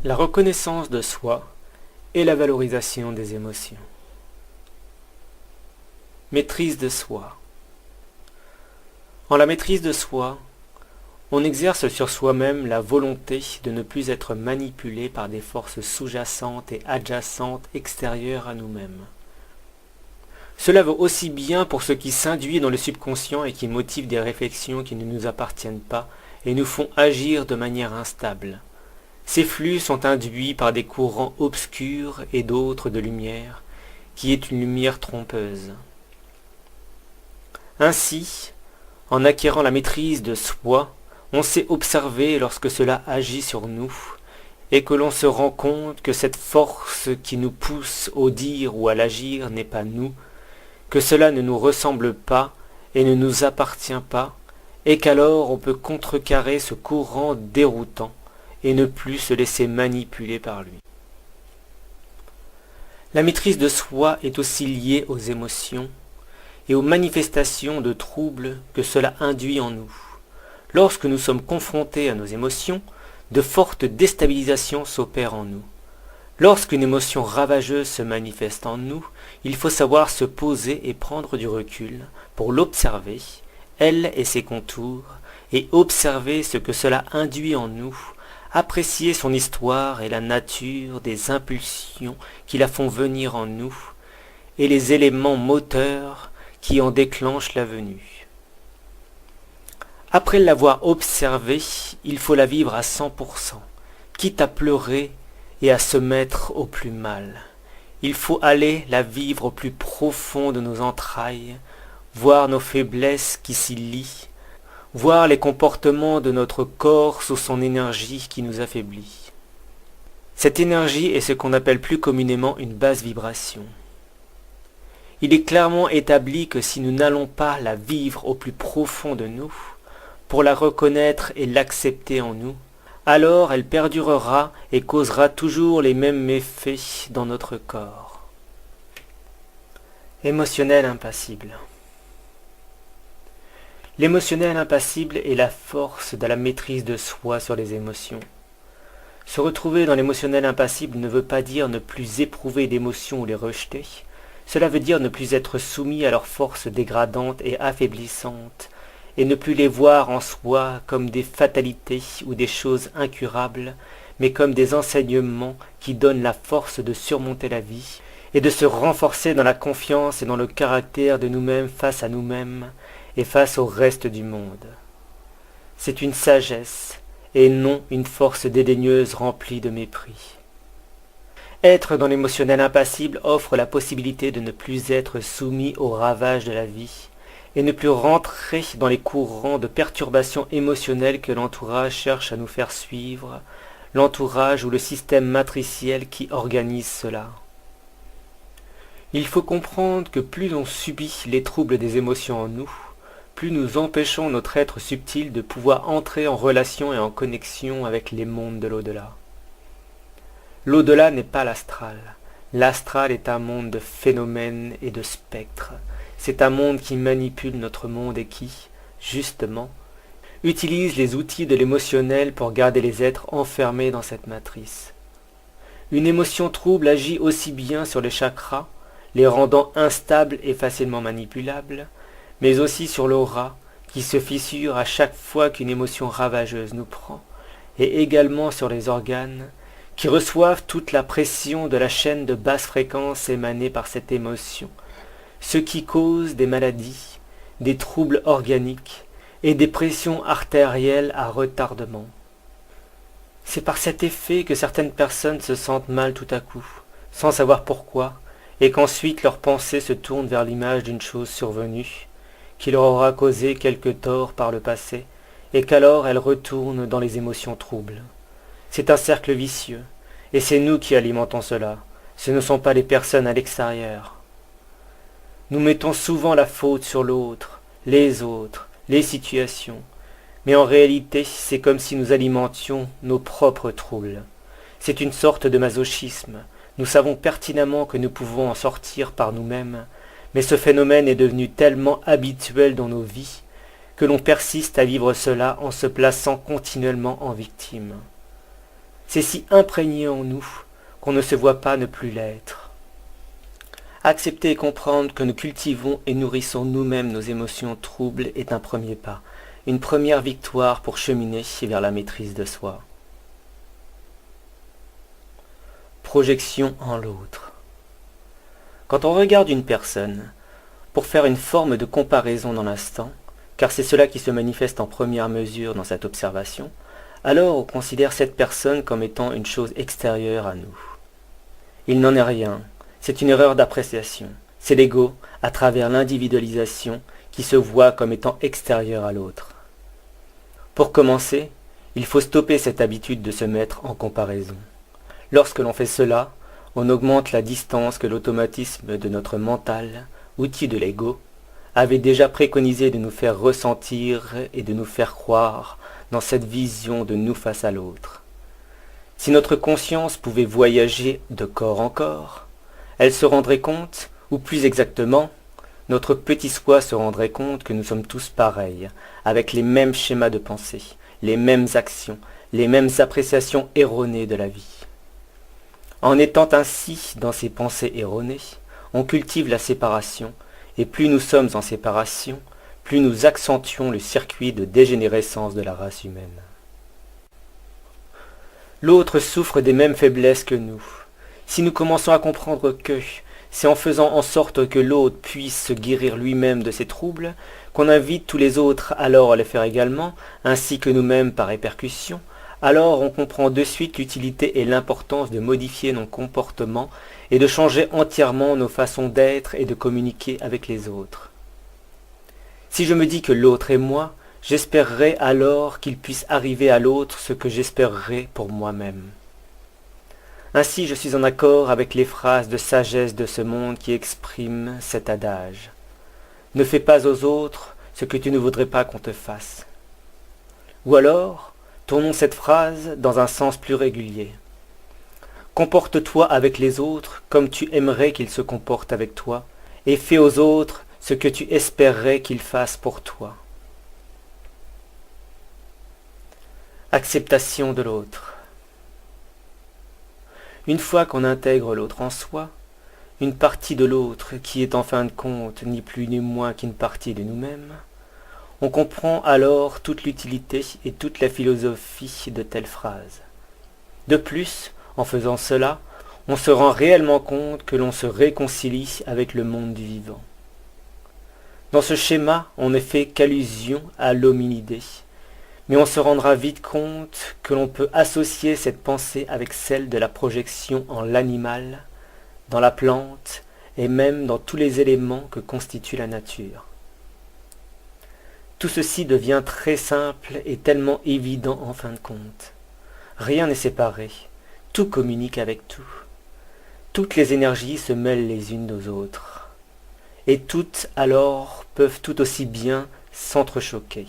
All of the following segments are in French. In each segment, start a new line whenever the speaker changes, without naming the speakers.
La reconnaissance de soi et la valorisation des émotions. Maîtrise de soi. En la maîtrise de soi, on exerce sur soi-même la volonté de ne plus être manipulé par des forces sous-jacentes et adjacentes extérieures à nous-mêmes. Cela vaut aussi bien pour ce qui s'induit dans le subconscient et qui motive des réflexions qui ne nous appartiennent pas et nous font agir de manière instable. Ces flux sont induits par des courants obscurs et d'autres de lumière, qui est une lumière trompeuse. Ainsi, en acquérant la maîtrise de soi, on sait observer lorsque cela agit sur nous, et que l'on se rend compte que cette force qui nous pousse au dire ou à l'agir n'est pas nous, que cela ne nous ressemble pas et ne nous appartient pas, et qu'alors on peut contrecarrer ce courant déroutant, et ne plus se laisser manipuler par lui. La maîtrise de soi est aussi liée aux émotions et aux manifestations de troubles que cela induit en nous. Lorsque nous sommes confrontés à nos émotions, de fortes déstabilisations s'opèrent en nous. Lorsqu'une émotion ravageuse se manifeste en nous, il faut savoir se poser et prendre du recul pour l'observer, elle et ses contours, et observer ce que cela induit en nous, apprécier son histoire et la nature des impulsions qui la font venir en nous, et les éléments moteurs qui en déclenchent la venue. Après l'avoir observée, il faut la vivre à 100%, quitte à pleurer et à se mettre au plus mal. Il faut aller la vivre au plus profond de nos entrailles, voir nos faiblesses qui s'y lient, voir les comportements de notre corps sous son énergie qui nous affaiblit. Cette énergie est ce qu'on appelle plus communément une basse vibration. Il est clairement établi que si nous n'allons pas la vivre au plus profond de nous, pour la reconnaître et l'accepter en nous, alors elle perdurera et causera toujours les mêmes méfaits dans notre corps. Émotionnel impassible. L'émotionnel impassible est la force de la maîtrise de soi sur les émotions. Se retrouver dans l'émotionnel impassible ne veut pas dire ne plus éprouver d'émotions ou les rejeter. Cela veut dire ne plus être soumis à leurs forces dégradantes et affaiblissantes, et ne plus les voir en soi comme des fatalités ou des choses incurables, mais comme des enseignements qui donnent la force de surmonter la vie, et de se renforcer dans la confiance et dans le caractère de nous-mêmes face à nous-mêmes, et face au reste du monde. C'est une sagesse, et non une force dédaigneuse remplie de mépris. Être dans l'émotionnel impassible offre la possibilité de ne plus être soumis aux ravages de la vie, et ne plus rentrer dans les courants de perturbations émotionnelles que l'entourage cherche à nous faire suivre, l'entourage ou le système matriciel qui organise cela. Il faut comprendre que plus l'on subit les troubles des émotions en nous, plus nous empêchons notre être subtil de pouvoir entrer en relation et en connexion avec les mondes de l'au-delà. L'au-delà n'est pas l'astral. L'astral est un monde de phénomènes et de spectres. C'est un monde qui manipule notre monde et qui, justement, utilise les outils de l'émotionnel pour garder les êtres enfermés dans cette matrice. Une émotion trouble agit aussi bien sur les chakras, les rendant instables et facilement manipulables, mais aussi sur l'aura, qui se fissure à chaque fois qu'une émotion ravageuse nous prend, et également sur les organes, qui reçoivent toute la pression de la chaîne de basse fréquence émanée par cette émotion, ce qui cause des maladies, des troubles organiques et des pressions artérielles à retardement. C'est par cet effet que certaines personnes se sentent mal tout à coup, sans savoir pourquoi, et qu'ensuite leurs pensées se tournent vers l'image d'une chose survenue, qui leur aura causé quelque tort par le passé, et qu'alors elles retournent dans les émotions troubles. C'est un cercle vicieux, et c'est nous qui alimentons cela, ce ne sont pas les personnes à l'extérieur. Nous mettons souvent la faute sur l'autre, les situations, mais en réalité c'est comme si nous alimentions nos propres troubles. C'est une sorte de masochisme, nous savons pertinemment que nous pouvons en sortir par nous-mêmes, mais ce phénomène est devenu tellement habituel dans nos vies que l'on persiste à vivre cela en se plaçant continuellement en victime. C'est si imprégné en nous qu'on ne se voit pas ne plus l'être. Accepter et comprendre que nous cultivons et nourrissons nous-mêmes nos émotions troubles est un premier pas, une première victoire pour cheminer vers la maîtrise de soi. Projection en l'autre. Quand on regarde une personne, pour faire une forme de comparaison dans l'instant, car c'est cela qui se manifeste en première mesure dans cette observation, alors on considère cette personne comme étant une chose extérieure à nous. Il n'en est rien, c'est une erreur d'appréciation, c'est l'ego, à travers l'individualisation, qui se voit comme étant extérieur à l'autre. Pour commencer, il faut stopper cette habitude de se mettre en comparaison. Lorsque l'on fait cela, on augmente la distance que l'automatisme de notre mental, outil de l'ego, avait déjà préconisé de nous faire ressentir et de nous faire croire dans cette vision de nous face à l'autre. Si notre conscience pouvait voyager de corps en corps, elle se rendrait compte, ou plus exactement, notre petit soi se rendrait compte que nous sommes tous pareils, avec les mêmes schémas de pensée, les mêmes actions, les mêmes appréciations erronées de la vie. En étant ainsi dans ces pensées erronées, on cultive la séparation, et plus nous sommes en séparation, plus nous accentuons le circuit de dégénérescence de la race humaine. L'autre souffre des mêmes faiblesses que nous. Si nous commençons à comprendre que c'est en faisant en sorte que l'autre puisse se guérir lui-même de ses troubles, qu'on invite tous les autres alors à le faire également, ainsi que nous-mêmes par répercussion, alors on comprend de suite l'utilité et l'importance de modifier nos comportements et de changer entièrement nos façons d'être et de communiquer avec les autres. Si je me dis que l'autre est moi, j'espérerai alors qu'il puisse arriver à l'autre ce que j'espérerai pour moi-même. Ainsi je suis en accord avec les phrases de sagesse de ce monde qui expriment cet adage. Ne fais pas aux autres ce que tu ne voudrais pas qu'on te fasse. Ou alors, tournons cette phrase dans un sens plus régulier. Comporte-toi avec les autres comme tu aimerais qu'ils se comportent avec toi, et fais aux autres ce que tu espérerais qu'ils fassent pour toi. Acceptation de l'autre. Une fois qu'on intègre l'autre en soi, une partie de l'autre qui est en fin de compte ni plus ni moins qu'une partie de nous-mêmes, on comprend alors toute l'utilité et toute la philosophie de telles phrases. De plus, en faisant cela, on se rend réellement compte que l'on se réconcilie avec le monde du vivant. Dans ce schéma, on ne fait qu'allusion à l'hominidé, mais on se rendra vite compte que l'on peut associer cette pensée avec celle de la projection en l'animal, dans la plante et même dans tous les éléments que constitue la nature. Tout ceci devient très simple et tellement évident en fin de compte. Rien n'est séparé, tout communique avec tout. Toutes les énergies se mêlent les unes aux autres, et toutes alors peuvent tout aussi bien s'entrechoquer.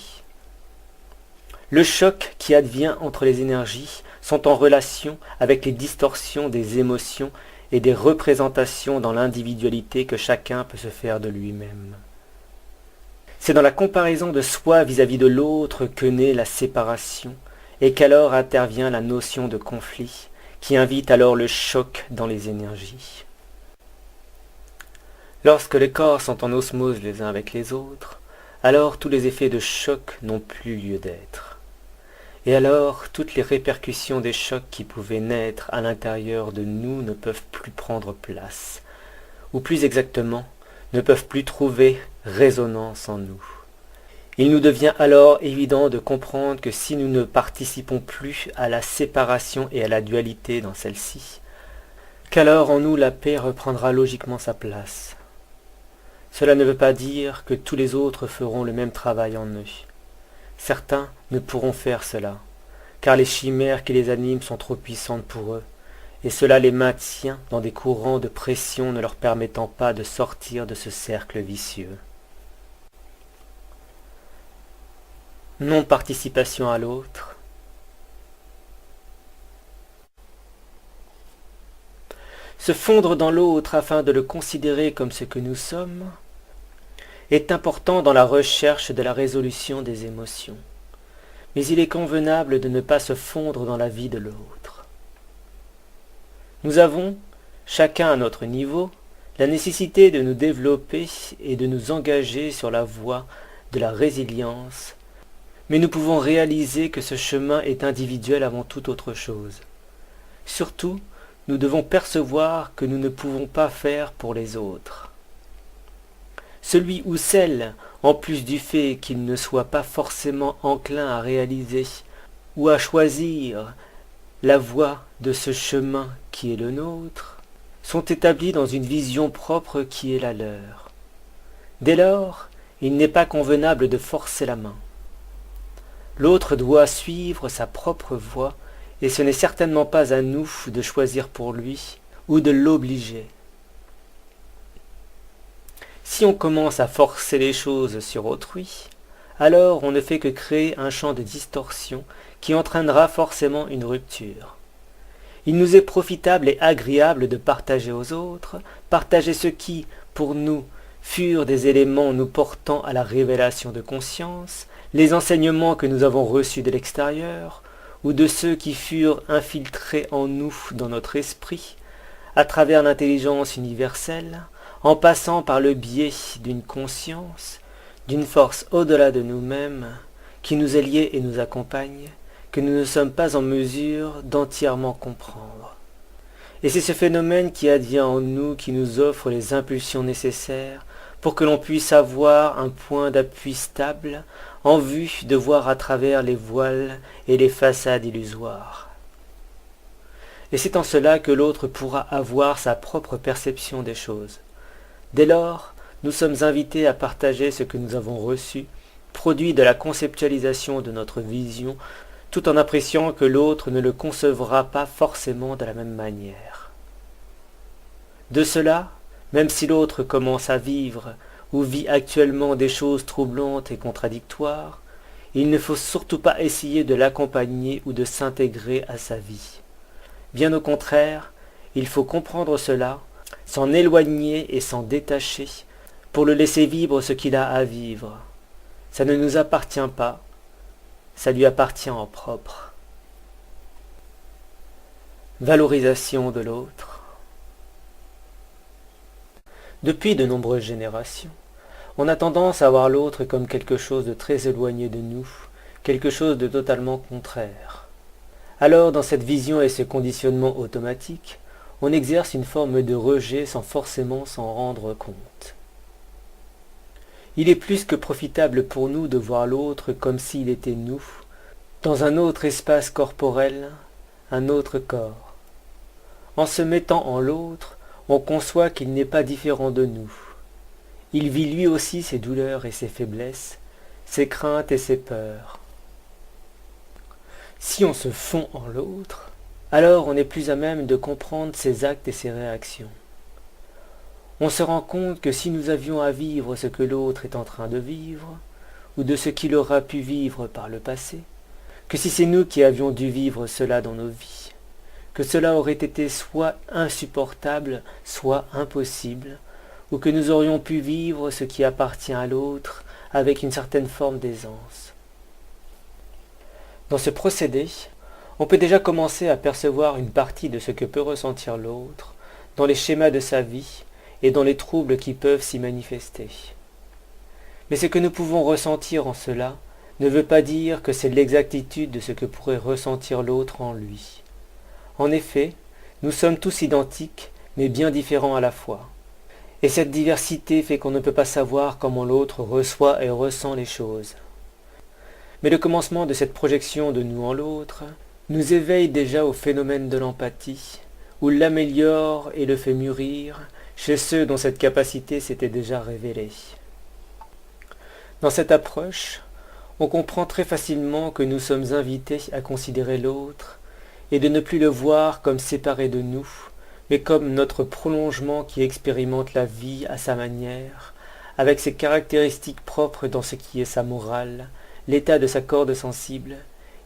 Le choc qui advient entre les énergies sont en relation avec les distorsions des émotions et des représentations dans l'individualité que chacun peut se faire de lui-même. C'est dans la comparaison de soi vis-à-vis de l'autre que naît la séparation, et qu'alors intervient la notion de conflit, qui invite alors le choc dans les énergies. Lorsque les corps sont en osmose les uns avec les autres, alors tous les effets de choc n'ont plus lieu d'être. Et alors toutes les répercussions des chocs qui pouvaient naître à l'intérieur de nous ne peuvent plus prendre place, ou plus exactement, ne peuvent plus trouver résonance en nous. Il nous devient alors évident de comprendre que si nous ne participons plus à la séparation et à la dualité dans celle-ci, qu'alors en nous la paix reprendra logiquement sa place. Cela ne veut pas dire que tous les autres feront le même travail en eux. Certains ne pourront faire cela, car les chimères qui les animent sont trop puissantes pour eux, et cela les maintient dans des courants de pression ne leur permettant pas de sortir de ce cercle vicieux. Non-participation à l'autre. Se fondre dans l'autre afin de le considérer comme ce que nous sommes est important dans la recherche de la résolution des émotions. Mais il est convenable de ne pas se fondre dans la vie de l'autre. Nous avons, chacun à notre niveau, la nécessité de nous développer et de nous engager sur la voie de la résilience, mais nous pouvons réaliser que ce chemin est individuel avant toute autre chose. Surtout, nous devons percevoir que nous ne pouvons pas faire pour les autres. Celui ou celle, en plus du fait qu'il ne soit pas forcément enclin à réaliser ou à choisir la voie de ce chemin qui est le nôtre, sont établis dans une vision propre qui est la leur. Dès lors, il n'est pas convenable de forcer la main. L'autre doit suivre sa propre voie, et ce n'est certainement pas à nous de choisir pour lui ou de l'obliger. Si on commence à forcer les choses sur autrui, alors on ne fait que créer un champ de distorsion qui entraînera forcément une rupture. Il nous est profitable et agréable de partager aux autres, partager ce qui, pour nous, furent des éléments nous portant à la révélation de conscience, les enseignements que nous avons reçus de l'extérieur, ou de ceux qui furent infiltrés en nous dans notre esprit, à travers l'intelligence universelle, en passant par le biais d'une conscience, d'une force au-delà de nous-mêmes, qui nous est liée et nous accompagne, que nous ne sommes pas en mesure d'entièrement comprendre. Et c'est ce phénomène qui advient en nous qui nous offre les impulsions nécessaires pour que l'on puisse avoir un point d'appui stable en vue de voir à travers les voiles et les façades illusoires. Et c'est en cela que l'autre pourra avoir sa propre perception des choses. Dès lors, nous sommes invités à partager ce que nous avons reçu, produit de la conceptualisation de notre vision, tout en appréciant que l'autre ne le concevra pas forcément de la même manière. De cela, même si l'autre commence à vivre ou vit actuellement des choses troublantes et contradictoires, il ne faut surtout pas essayer de l'accompagner ou de s'intégrer à sa vie. Bien au contraire, il faut comprendre cela, s'en éloigner et s'en détacher, pour le laisser vivre ce qu'il a à vivre. Ça ne nous appartient pas, ça lui appartient en propre. Valorisation de l'autre. Depuis de nombreuses générations, on a tendance à voir l'autre comme quelque chose de très éloigné de nous, quelque chose de totalement contraire. Alors, dans cette vision et ce conditionnement automatique, on exerce une forme de rejet sans forcément s'en rendre compte. Il est plus que profitable pour nous de voir l'autre comme s'il était nous, dans un autre espace corporel, un autre corps. En se mettant en l'autre, on conçoit qu'il n'est pas différent de nous. Il vit lui aussi ses douleurs et ses faiblesses, ses craintes et ses peurs. Si on se fond en l'autre, alors on est plus à même de comprendre ses actes et ses réactions. On se rend compte que si nous avions à vivre ce que l'autre est en train de vivre, ou de ce qu'il aura pu vivre par le passé, que si c'est nous qui avions dû vivre cela dans nos vies, que cela aurait été soit insupportable, soit impossible, ou que nous aurions pu vivre ce qui appartient à l'autre avec une certaine forme d'aisance. Dans ce procédé, on peut déjà commencer à percevoir une partie de ce que peut ressentir l'autre dans les schémas de sa vie et dans les troubles qui peuvent s'y manifester. Mais ce que nous pouvons ressentir en cela ne veut pas dire que c'est l'exactitude de ce que pourrait ressentir l'autre en lui. En effet, nous sommes tous identiques, mais bien différents à la fois. Et cette diversité fait qu'on ne peut pas savoir comment l'autre reçoit et ressent les choses. Mais le commencement de cette projection de nous en l'autre nous éveille déjà au phénomène de l'empathie, ou l'améliore et le fait mûrir chez ceux dont cette capacité s'était déjà révélée. Dans cette approche, on comprend très facilement que nous sommes invités à considérer l'autre et de ne plus le voir comme séparé de nous, mais comme notre prolongement qui expérimente la vie à sa manière, avec ses caractéristiques propres dans ce qui est sa morale, l'état de sa corde sensible,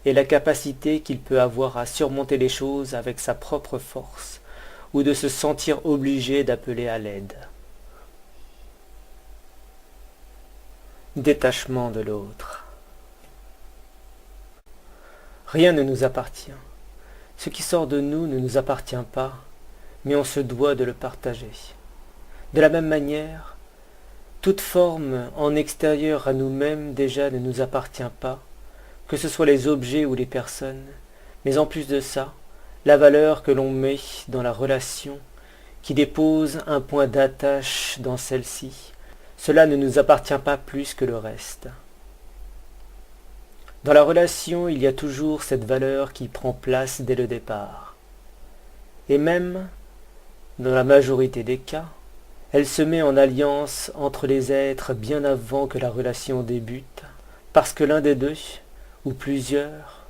et la capacité qu'il peut avoir à surmonter les choses avec sa propre force, ou de se sentir obligé d'appeler à l'aide. Détachement de l'autre. Rien ne nous appartient. Ce qui sort de nous ne nous appartient pas, mais on se doit de le partager. De la même manière, toute forme en extérieur à nous-mêmes déjà ne nous appartient pas, que ce soit les objets ou les personnes, mais en plus de ça, la valeur que l'on met dans la relation, qui dépose un point d'attache dans celle-ci, cela ne nous appartient pas plus que le reste. Dans la relation, il y a toujours cette valeur qui prend place dès le départ. Et même, dans la majorité des cas, elle se met en alliance entre les êtres bien avant que la relation débute, parce que l'un des deux, ou plusieurs,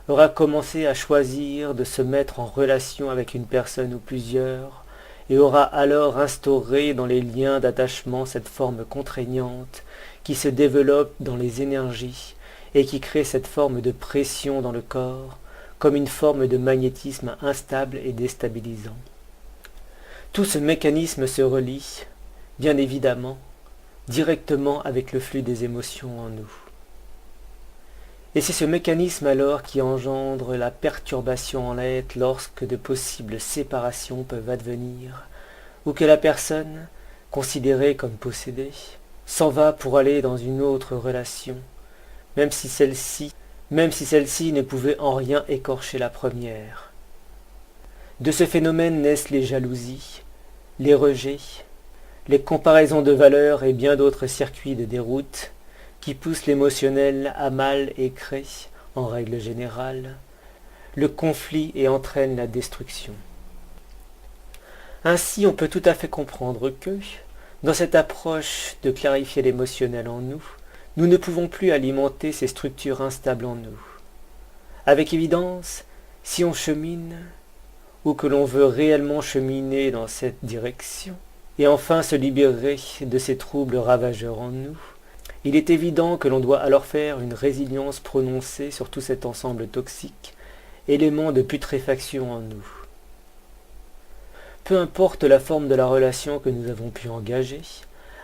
aura commencé à choisir de se mettre en relation avec une personne ou plusieurs, et aura alors instauré dans les liens d'attachement cette forme contraignante qui se développe dans les énergies et qui crée cette forme de pression dans le corps, comme une forme de magnétisme instable et déstabilisant. Tout ce mécanisme se relie, bien évidemment, directement avec le flux des émotions en nous. Et c'est ce mécanisme alors qui engendre la perturbation en l'être lorsque de possibles séparations peuvent advenir, ou que la personne, considérée comme possédée, s'en va pour aller dans une autre relation, même si celle-ci ne pouvait en rien écorcher la première. De ce phénomène naissent les jalousies, les rejets, les comparaisons de valeurs et bien d'autres circuits de déroute qui poussent l'émotionnel à mal et créent, en règle générale, le conflit et entraînent la destruction. Ainsi, on peut tout à fait comprendre que, dans cette approche de clarifier l'émotionnel en nous, nous ne pouvons plus alimenter ces structures instables en nous. Avec évidence, si on chemine, ou que l'on veut réellement cheminer dans cette direction, et enfin se libérer de ces troubles ravageurs en nous, il est évident que l'on doit alors faire une résilience prononcée sur tout cet ensemble toxique, élément de putréfaction en nous. Peu importe la forme de la relation que nous avons pu engager,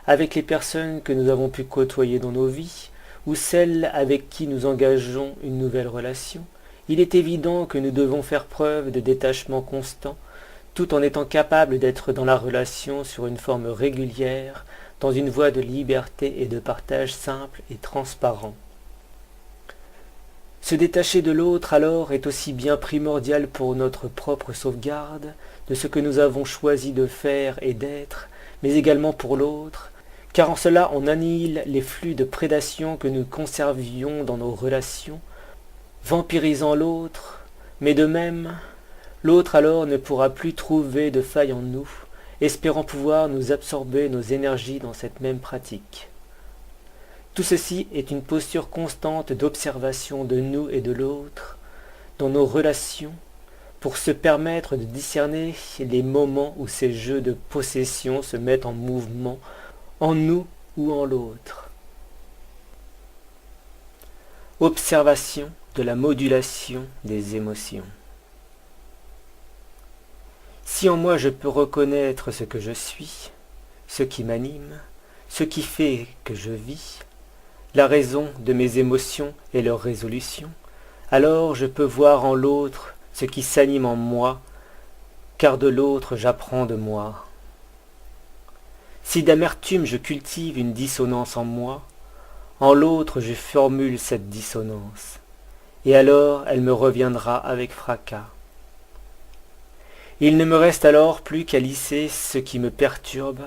avec les personnes que nous avons pu côtoyer dans nos vies, ou celles avec qui nous engageons une nouvelle relation, il est évident que nous devons faire preuve de détachement constant, tout en étant capables d'être dans la relation sur une forme régulière, dans une voie de liberté et de partage simple et transparent. Se détacher de l'autre alors est aussi bien primordial pour notre propre sauvegarde de ce que nous avons choisi de faire et d'être, mais également pour l'autre, car en cela on annihile les flux de prédation que nous conservions dans nos relations, vampirisant l'autre, mais de même, l'autre alors ne pourra plus trouver de faille en nous, espérant pouvoir nous absorber nos énergies dans cette même pratique. Tout ceci est une posture constante d'observation de nous et de l'autre, dans nos relations, pour se permettre de discerner les moments où ces jeux de possession se mettent en mouvement, en nous ou en l'autre. Observation de la modulation des émotions. Si en moi je peux reconnaître ce que je suis, ce qui m'anime, ce qui fait que je vis, la raison de mes émotions et leur résolution, alors je peux voir en l'autre ce qui s'anime en moi, car de l'autre j'apprends de moi. Si d'amertume je cultive une dissonance en moi, en l'autre je formule cette dissonance, et alors elle me reviendra avec fracas. Il ne me reste alors plus qu'à lisser ce qui me perturbe,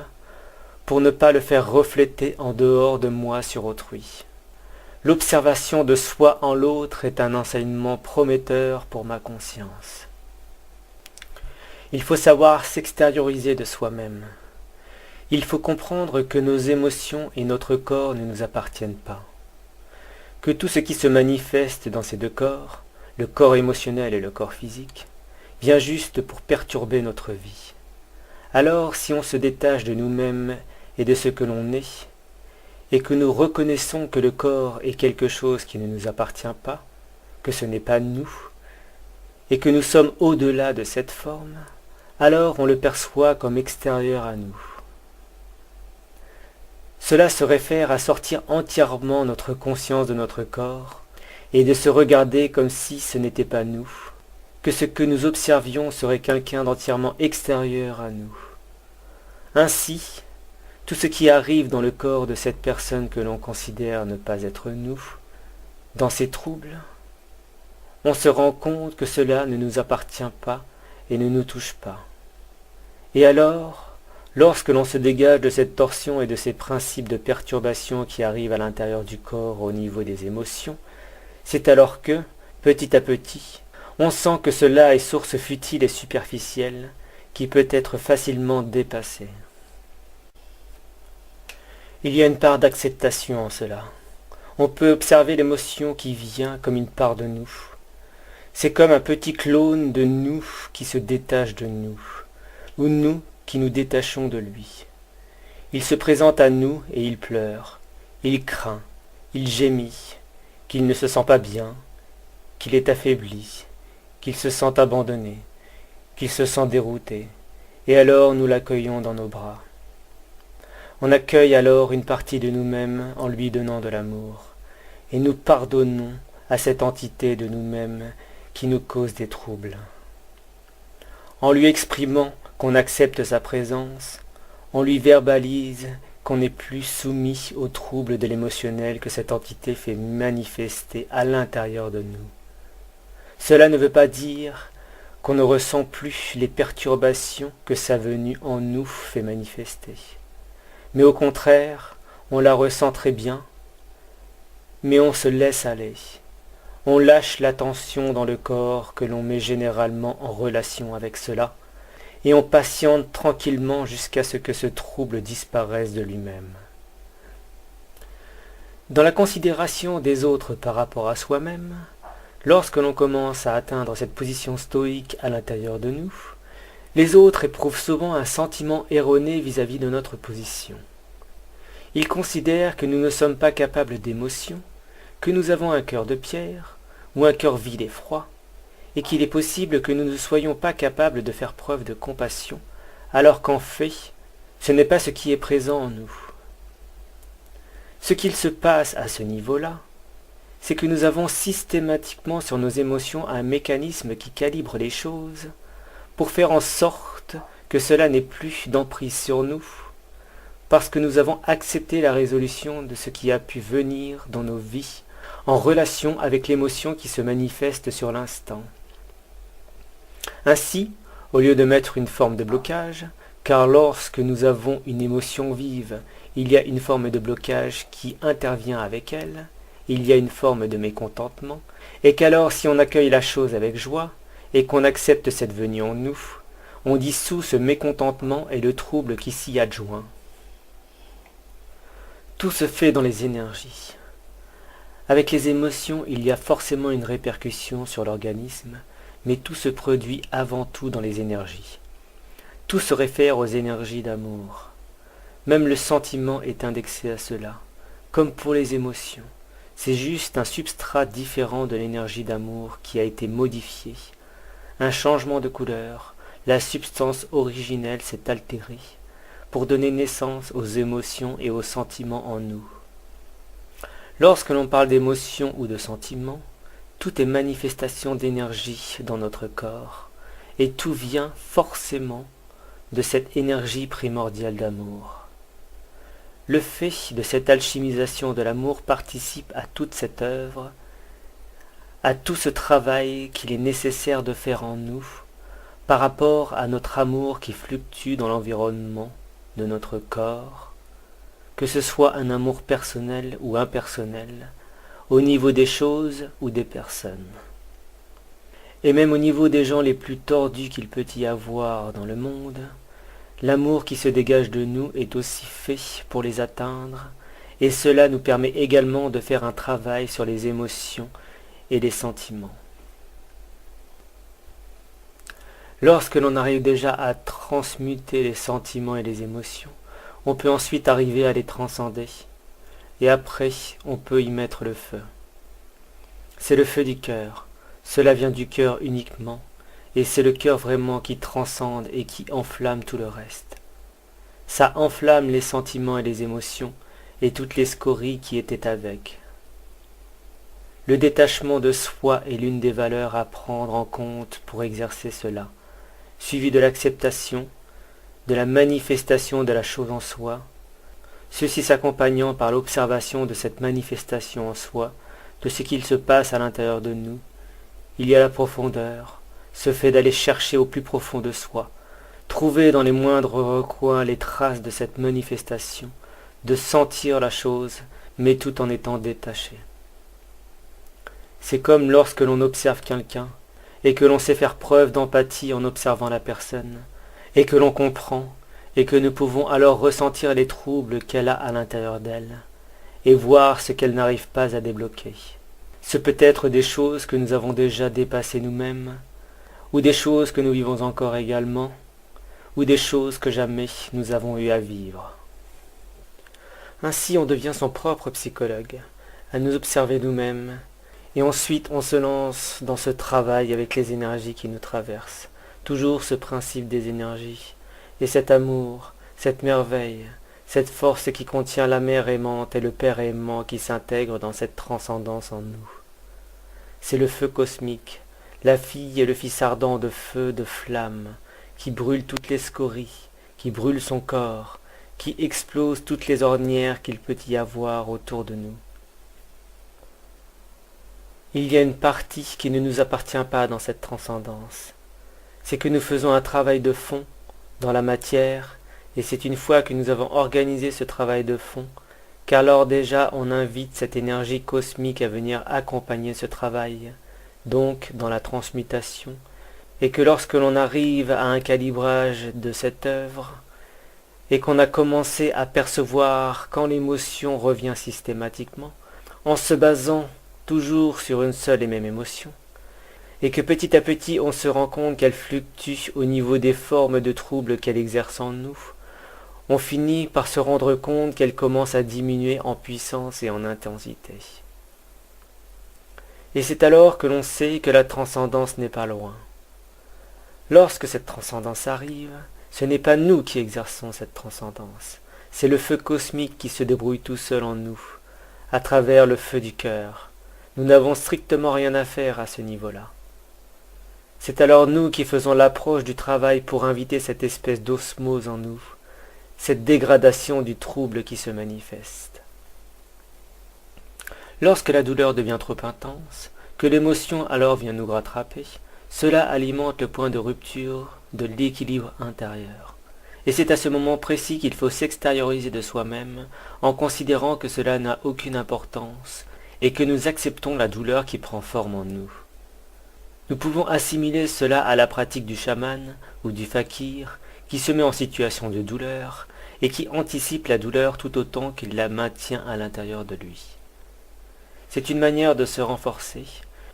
pour ne pas le faire refléter en dehors de moi sur autrui. L'observation de soi en l'autre est un enseignement prometteur pour ma conscience. Il faut savoir s'extérioriser de soi-même. Il faut comprendre que nos émotions et notre corps ne nous appartiennent pas. Que tout ce qui se manifeste dans ces deux corps, le corps émotionnel et le corps physique, vient juste pour perturber notre vie. Alors, si on se détache de nous-mêmes et de ce que l'on est, et que nous reconnaissons que le corps est quelque chose qui ne nous appartient pas, que ce n'est pas nous, et que nous sommes au-delà de cette forme, alors on le perçoit comme extérieur à nous. Cela se réfère à sortir entièrement notre conscience de notre corps, et de se regarder comme si ce n'était pas nous, que ce que nous observions serait quelqu'un d'entièrement extérieur à nous. Ainsi, tout ce qui arrive dans le corps de cette personne que l'on considère ne pas être nous, dans ces troubles, on se rend compte que cela ne nous appartient pas et ne nous touche pas. Et alors, lorsque l'on se dégage de cette torsion et de ces principes de perturbation qui arrivent à l'intérieur du corps au niveau des émotions, c'est alors que, petit à petit, on sent que cela est source futile et superficielle qui peut être facilement dépassée. Il y a une part d'acceptation en cela. On peut observer l'émotion qui vient comme une part de nous. C'est comme un petit clone de nous qui se détache de nous, ou nous qui nous détachons de lui. Il se présente à nous et il pleure, il craint, il gémit, qu'il ne se sent pas bien, qu'il est affaibli, qu'il se sent abandonné, qu'il se sent dérouté, et alors nous l'accueillons dans nos bras. On accueille alors une partie de nous-mêmes en lui donnant de l'amour, et nous pardonnons à cette entité de nous-mêmes qui nous cause des troubles. En lui exprimant qu'on accepte sa présence, on lui verbalise qu'on n'est plus soumis aux troubles de l'émotionnel que cette entité fait manifester à l'intérieur de nous. Cela ne veut pas dire qu'on ne ressent plus les perturbations que sa venue en nous fait manifester. Mais au contraire, on la ressent très bien, mais on se laisse aller. On lâche la tension dans le corps que l'on met généralement en relation avec cela, et on patiente tranquillement jusqu'à ce que ce trouble disparaisse de lui-même. Dans la considération des autres par rapport à soi-même, lorsque l'on commence à atteindre cette position stoïque à l'intérieur de nous, les autres éprouvent souvent un sentiment erroné vis-à-vis de notre position. Ils considèrent que nous ne sommes pas capables d'émotion, que nous avons un cœur de pierre, ou un cœur vide et froid, et qu'il est possible que nous ne soyons pas capables de faire preuve de compassion, alors qu'en fait, ce n'est pas ce qui est présent en nous. Ce qu'il se passe à ce niveau-là, c'est que nous avons systématiquement sur nos émotions un mécanisme qui calibre les choses pour faire en sorte que cela n'ait plus d'emprise sur nous, parce que nous avons accepté la résolution de ce qui a pu venir dans nos vies en relation avec l'émotion qui se manifeste sur l'instant. Ainsi, au lieu de mettre une forme de blocage, car lorsque nous avons une émotion vive, il y a une forme de blocage qui intervient avec elle, il y a une forme de mécontentement, et qu'alors si on accueille la chose avec joie, et qu'on accepte cette venue en nous, on dissout ce mécontentement et le trouble qui s'y adjoint. Tout se fait dans les énergies. Avec les émotions, il y a forcément une répercussion sur l'organisme, mais tout se produit avant tout dans les énergies. Tout se réfère aux énergies d'amour. Même le sentiment est indexé à cela, comme pour les émotions. C'est juste un substrat différent de l'énergie d'amour qui a été modifié. Un changement de couleur, la substance originelle s'est altérée pour donner naissance aux émotions et aux sentiments en nous. Lorsque l'on parle d'émotions ou de sentiments, tout est manifestation d'énergie dans notre corps, et tout vient forcément de cette énergie primordiale d'amour. Le fait de cette alchimisation de l'amour participe à toute cette œuvre, à tout ce travail qu'il est nécessaire de faire en nous, par rapport à notre amour qui fluctue dans l'environnement de notre corps, que ce soit un amour personnel ou impersonnel, au niveau des choses ou des personnes. Et même au niveau des gens les plus tordus qu'il peut y avoir dans le monde, l'amour qui se dégage de nous est aussi fait pour les atteindre, et cela nous permet également de faire un travail sur les émotions et les sentiments. Lorsque l'on arrive déjà à transmuter les sentiments et les émotions, on peut ensuite arriver à les transcender, et après on peut y mettre le feu. C'est le feu du cœur, cela vient du cœur uniquement, et c'est le cœur vraiment qui transcende et qui enflamme tout le reste. Ça enflamme les sentiments et les émotions, et toutes les scories qui étaient avec. Le détachement de soi est l'une des valeurs à prendre en compte pour exercer cela, suivi de l'acceptation, de la manifestation de la chose en soi, ceci s'accompagnant par l'observation de cette manifestation en soi, de ce qu'il se passe à l'intérieur de nous. Il y a la profondeur, ce fait d'aller chercher au plus profond de soi, trouver dans les moindres recoins les traces de cette manifestation, de sentir la chose, mais tout en étant détaché. C'est comme lorsque l'on observe quelqu'un, et que l'on sait faire preuve d'empathie en observant la personne, et que l'on comprend, et que nous pouvons alors ressentir les troubles qu'elle a à l'intérieur d'elle, et voir ce qu'elle n'arrive pas à débloquer. Ce peut être des choses que nous avons déjà dépassées nous-mêmes, ou des choses que nous vivons encore également, ou des choses que jamais nous avons eu à vivre. Ainsi on devient son propre psychologue, à nous observer nous-mêmes, et ensuite on se lance dans ce travail avec les énergies qui nous traversent, toujours ce principe des énergies, et cet amour, cette merveille, cette force qui contient la mère aimante et le père aimant qui s'intègrent dans cette transcendance en nous. C'est le feu cosmique, la fille et le fils ardent de feu, de flamme, qui brûle toutes les scories, qui brûle son corps, qui explose toutes les ornières qu'il peut y avoir autour de nous. Il y a une partie qui ne nous appartient pas dans cette transcendance. C'est que nous faisons un travail de fond dans la matière, et c'est une fois que nous avons organisé ce travail de fond, qu'alors déjà on invite cette énergie cosmique à venir accompagner ce travail, donc dans la transmutation, et que lorsque l'on arrive à un calibrage de cette œuvre, et qu'on a commencé à percevoir quand l'émotion revient systématiquement, en se basant toujours sur une seule et même émotion, et que petit à petit on se rend compte qu'elle fluctue au niveau des formes de troubles qu'elle exerce en nous, on finit par se rendre compte qu'elle commence à diminuer en puissance et en intensité. Et c'est alors que l'on sait que la transcendance n'est pas loin. Lorsque cette transcendance arrive, ce n'est pas nous qui exerçons cette transcendance, c'est le feu cosmique qui se débrouille tout seul en nous, à travers le feu du cœur. Nous n'avons strictement rien à faire à ce niveau-là. C'est alors nous qui faisons l'approche du travail pour inviter cette espèce d'osmose en nous, cette dégradation du trouble qui se manifeste. Lorsque la douleur devient trop intense, que l'émotion alors vient nous rattraper, cela alimente le point de rupture de l'équilibre intérieur. Et c'est à ce moment précis qu'il faut s'extérioriser de soi-même en considérant que cela n'a aucune importance et que nous acceptons la douleur qui prend forme en nous. Nous pouvons assimiler cela à la pratique du chaman ou du fakir qui se met en situation de douleur et qui anticipe la douleur tout autant qu'il la maintient à l'intérieur de lui. C'est une manière de se renforcer,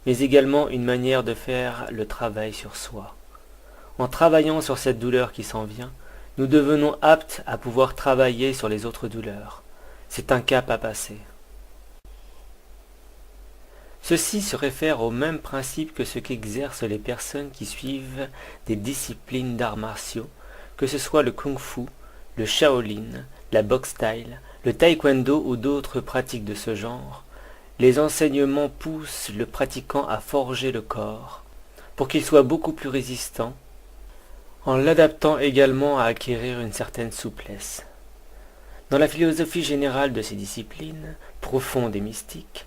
mais également une manière de faire le travail sur soi. En travaillant sur cette douleur qui s'en vient, nous devenons aptes à pouvoir travailler sur les autres douleurs. C'est un cap à passer. Ceci se réfère au même principe que ce qu'exercent les personnes qui suivent des disciplines d'arts martiaux, que ce soit le kung-fu, le shaolin, la boxe thaï, le taekwondo ou d'autres pratiques de ce genre. Les enseignements poussent le pratiquant à forger le corps, pour qu'il soit beaucoup plus résistant, en l'adaptant également à acquérir une certaine souplesse. Dans la philosophie générale de ces disciplines, profondes et mystiques,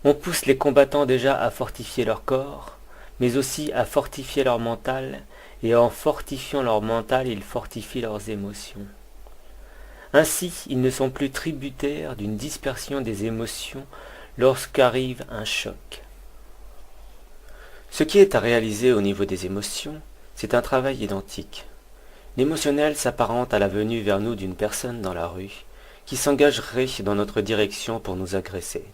on pousse les combattants déjà à fortifier leur corps, mais aussi à fortifier leur mental, et en fortifiant leur mental, ils fortifient leurs émotions. Ainsi, ils ne sont plus tributaires d'une dispersion des émotions lorsqu'arrive un choc. Ce qui est à réaliser au niveau des émotions, c'est un travail identique. L'émotionnel s'apparente à la venue vers nous d'une personne dans la rue, qui s'engagerait dans notre direction pour nous agresser.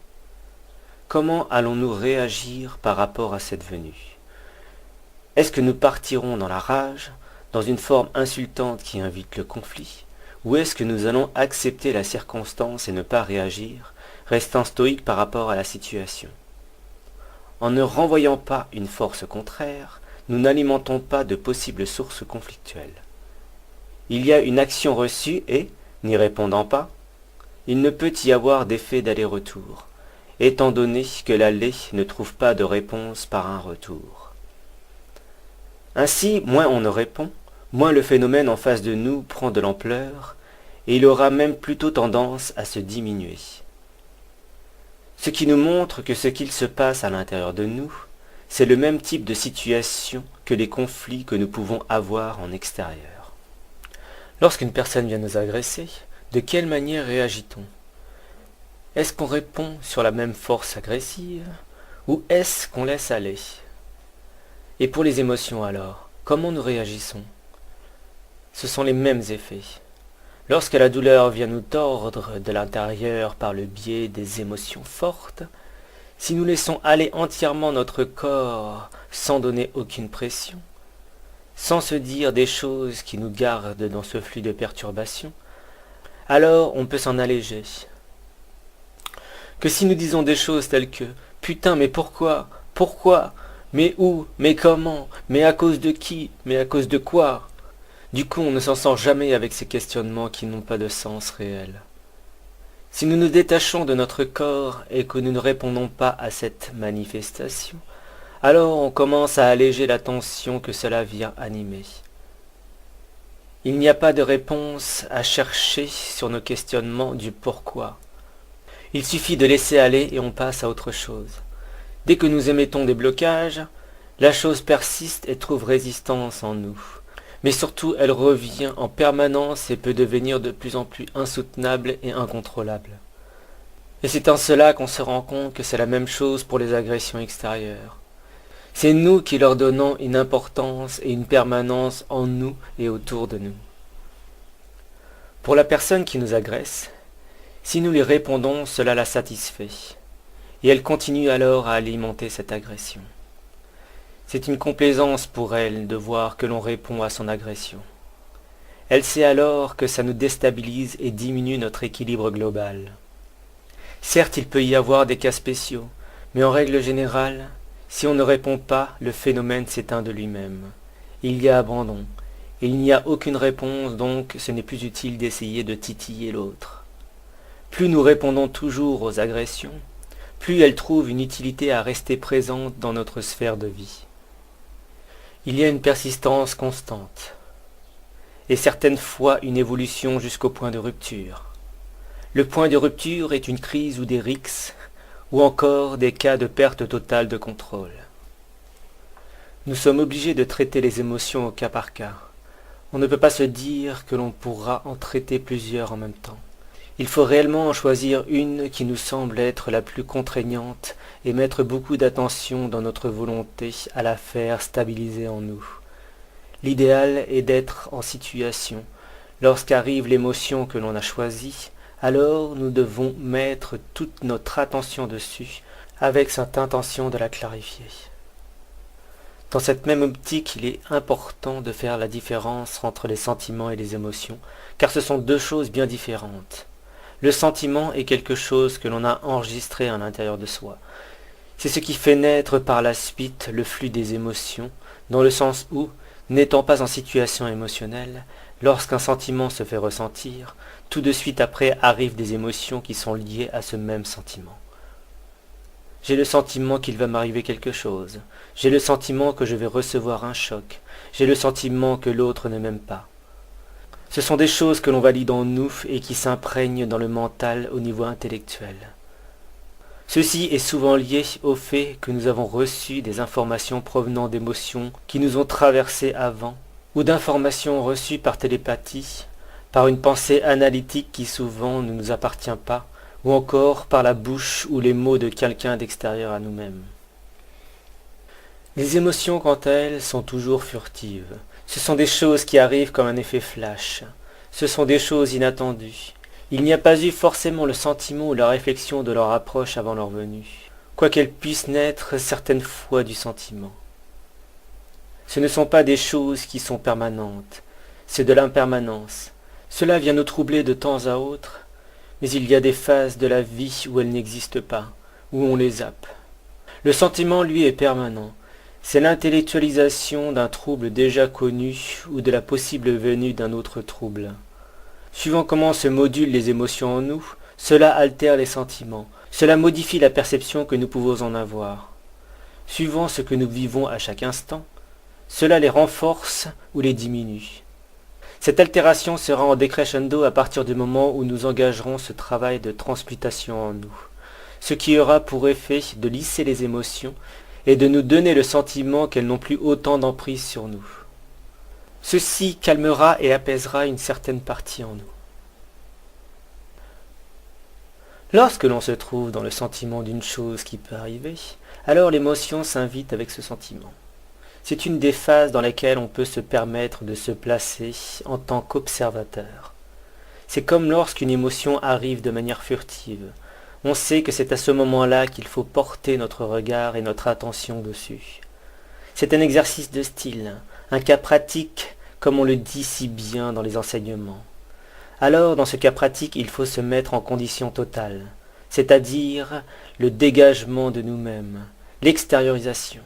Comment allons-nous réagir par rapport à cette venue? Est-ce que nous partirons dans la rage, dans une forme insultante qui invite le conflit, ou est-ce que nous allons accepter la circonstance et ne pas réagir, restant stoïque par rapport à la situation? En ne renvoyant pas une force contraire, nous n'alimentons pas de possibles sources conflictuelles. Il y a une action reçue et, n'y répondant pas, il ne peut y avoir d'effet d'aller-retour. étant donné que l'aller ne trouve pas de réponse par un retour. Ainsi, moins on ne répond, moins le phénomène en face de nous prend de l'ampleur, et il aura même plutôt tendance à se diminuer. Ce qui nous montre que ce qu'il se passe à l'intérieur de nous, c'est le même type de situation que les conflits que nous pouvons avoir en extérieur. Lorsqu'une personne vient nous agresser, de quelle manière réagit-on? Est-ce qu'on répond sur la même force agressive, ou est-ce qu'on laisse aller? Et pour les émotions alors, comment nous réagissons? Ce sont les mêmes effets. Lorsque la douleur vient nous tordre de l'intérieur par le biais des émotions fortes, si nous laissons aller entièrement notre corps sans donner aucune pression, sans se dire des choses qui nous gardent dans ce flux de perturbation, alors on peut s'en alléger. Que si nous disons des choses telles que « Putain, mais pourquoi? Pourquoi? Mais où? Mais comment? Mais à cause de qui? Mais à cause de quoi ?» Du coup, on ne s'en sort jamais avec ces questionnements qui n'ont pas de sens réel. Si nous nous détachons de notre corps et que nous ne répondons pas à cette manifestation, alors on commence à alléger la tension que cela vient animer. Il n'y a pas de réponse à chercher sur nos questionnements du pourquoi. Il suffit de laisser aller et on passe à autre chose. Dès que nous émettons des blocages, la chose persiste et trouve résistance en nous. Mais surtout, elle revient en permanence et peut devenir de plus en plus insoutenable et incontrôlable. Et c'est en cela qu'on se rend compte que c'est la même chose pour les agressions extérieures. C'est nous qui leur donnons une importance et une permanence en nous et autour de nous. Pour la personne qui nous agresse, si nous lui répondons, cela la satisfait, et elle continue alors à alimenter cette agression. C'est une complaisance pour elle de voir que l'on répond à son agression. Elle sait alors que ça nous déstabilise et diminue notre équilibre global. Certes, il peut y avoir des cas spéciaux, mais en règle générale, si on ne répond pas, le phénomène s'éteint de lui-même. Il y a abandon. Il n'y a aucune réponse, donc ce n'est plus utile d'essayer de titiller l'autre. Plus nous répondons toujours aux agressions, plus elles trouvent une utilité à rester présentes dans notre sphère de vie. Il y a une persistance constante, et certaines fois une évolution jusqu'au point de rupture. Le point de rupture est une crise ou des rixes, ou encore des cas de perte totale de contrôle. Nous sommes obligés de traiter les émotions au cas par cas. On ne peut pas se dire que l'on pourra en traiter plusieurs en même temps. Il faut réellement en choisir une qui nous semble être la plus contraignante et mettre beaucoup d'attention dans notre volonté à la faire stabiliser en nous. L'idéal est d'être en situation. Lorsqu'arrive l'émotion que l'on a choisie, alors nous devons mettre toute notre attention dessus avec cette intention de la clarifier. Dans cette même optique, il est important de faire la différence entre les sentiments et les émotions, car ce sont deux choses bien différentes. Le sentiment est quelque chose que l'on a enregistré à l'intérieur de soi. C'est ce qui fait naître par la suite le flux des émotions, dans le sens où, n'étant pas en situation émotionnelle, lorsqu'un sentiment se fait ressentir, tout de suite après arrivent des émotions qui sont liées à ce même sentiment. J'ai le sentiment qu'il va m'arriver quelque chose. J'ai le sentiment que je vais recevoir un choc. J'ai le sentiment que l'autre ne m'aime pas. Ce sont des choses que l'on valide en nous et qui s'imprègnent dans le mental au niveau intellectuel. Ceci est souvent lié au fait que nous avons reçu des informations provenant d'émotions qui nous ont traversées avant, ou d'informations reçues par télépathie, par une pensée analytique qui souvent ne nous appartient pas, ou encore par la bouche ou les mots de quelqu'un d'extérieur à nous-mêmes. Les émotions, quant à elles, sont toujours furtives. Ce sont des choses qui arrivent comme un effet flash. Ce sont des choses inattendues. Il n'y a pas eu forcément le sentiment ou la réflexion de leur approche avant leur venue, quoiqu'elles puissent naître certaines fois du sentiment. Ce ne sont pas des choses qui sont permanentes, c'est de l'impermanence. Cela vient nous troubler de temps à autre, mais il y a des phases de la vie où elles n'existent pas, où on les zappe. Le sentiment, lui, est permanent. C'est l'intellectualisation d'un trouble déjà connu ou de la possible venue d'un autre trouble. Suivant comment se modulent les émotions en nous, cela altère les sentiments. Cela modifie la perception que nous pouvons en avoir. Suivant ce que nous vivons à chaque instant, cela les renforce ou les diminue. Cette altération sera en décrescendo à partir du moment où nous engagerons ce travail de transmutation en nous, ce qui aura pour effet de lisser les émotions et de nous donner le sentiment qu'elles n'ont plus autant d'emprise sur nous. Ceci calmera et apaisera une certaine partie en nous. Lorsque l'on se trouve dans le sentiment d'une chose qui peut arriver, alors l'émotion s'invite avec ce sentiment. C'est une des phases dans lesquelles on peut se permettre de se placer en tant qu'observateur. C'est comme lorsqu'une émotion arrive de manière furtive. On sait que c'est à ce moment-là qu'il faut porter notre regard et notre attention dessus. C'est un exercice de style, un cas pratique, comme on le dit si bien dans les enseignements. Alors, dans ce cas pratique, il faut se mettre en condition totale, c'est-à-dire le dégagement de nous-mêmes, l'extériorisation,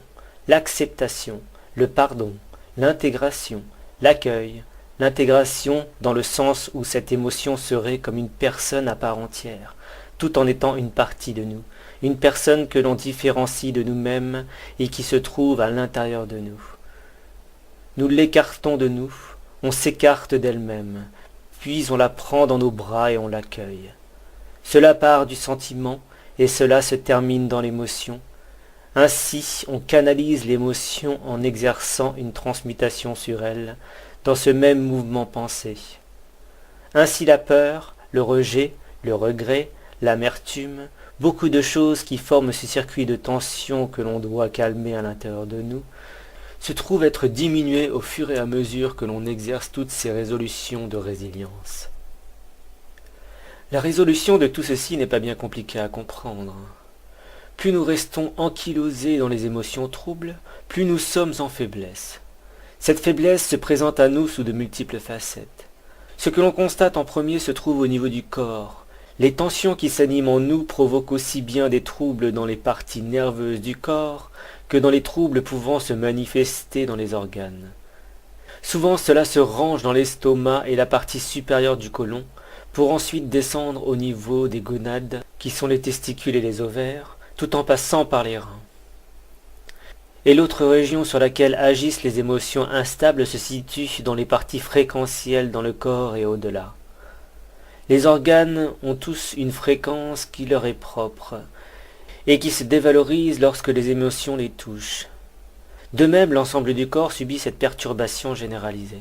l'acceptation, le pardon, l'intégration, l'accueil, l'intégration dans le sens où cette émotion serait comme une personne à part entière, tout en étant une partie de nous, une personne que l'on différencie de nous-mêmes et qui se trouve à l'intérieur de nous. Nous l'écartons de nous, on s'écarte d'elle-même, puis on la prend dans nos bras et on l'accueille. Cela part du sentiment et cela se termine dans l'émotion. Ainsi, on canalise l'émotion en exerçant une transmutation sur elle, dans ce même mouvement pensé. Ainsi la peur, le rejet, le regret, l'amertume, beaucoup de choses qui forment ce circuit de tension que l'on doit calmer à l'intérieur de nous, se trouvent être diminuées au fur et à mesure que l'on exerce toutes ces résolutions de résilience. La résolution de tout ceci n'est pas bien compliquée à comprendre. Plus nous restons ankylosés dans les émotions troubles, plus nous sommes en faiblesse. Cette faiblesse se présente à nous sous de multiples facettes. Ce que l'on constate en premier se trouve au niveau du corps. Les tensions qui s'animent en nous provoquent aussi bien des troubles dans les parties nerveuses du corps que dans les troubles pouvant se manifester dans les organes. Souvent cela se range dans l'estomac et la partie supérieure du côlon, pour ensuite descendre au niveau des gonades, qui sont les testicules et les ovaires, tout en passant par les reins. Et l'autre région sur laquelle agissent les émotions instables se situe dans les parties fréquentielles dans le corps et au-delà. Les organes ont tous une fréquence qui leur est propre, et qui se dévalorise lorsque les émotions les touchent. De même, l'ensemble du corps subit cette perturbation généralisée.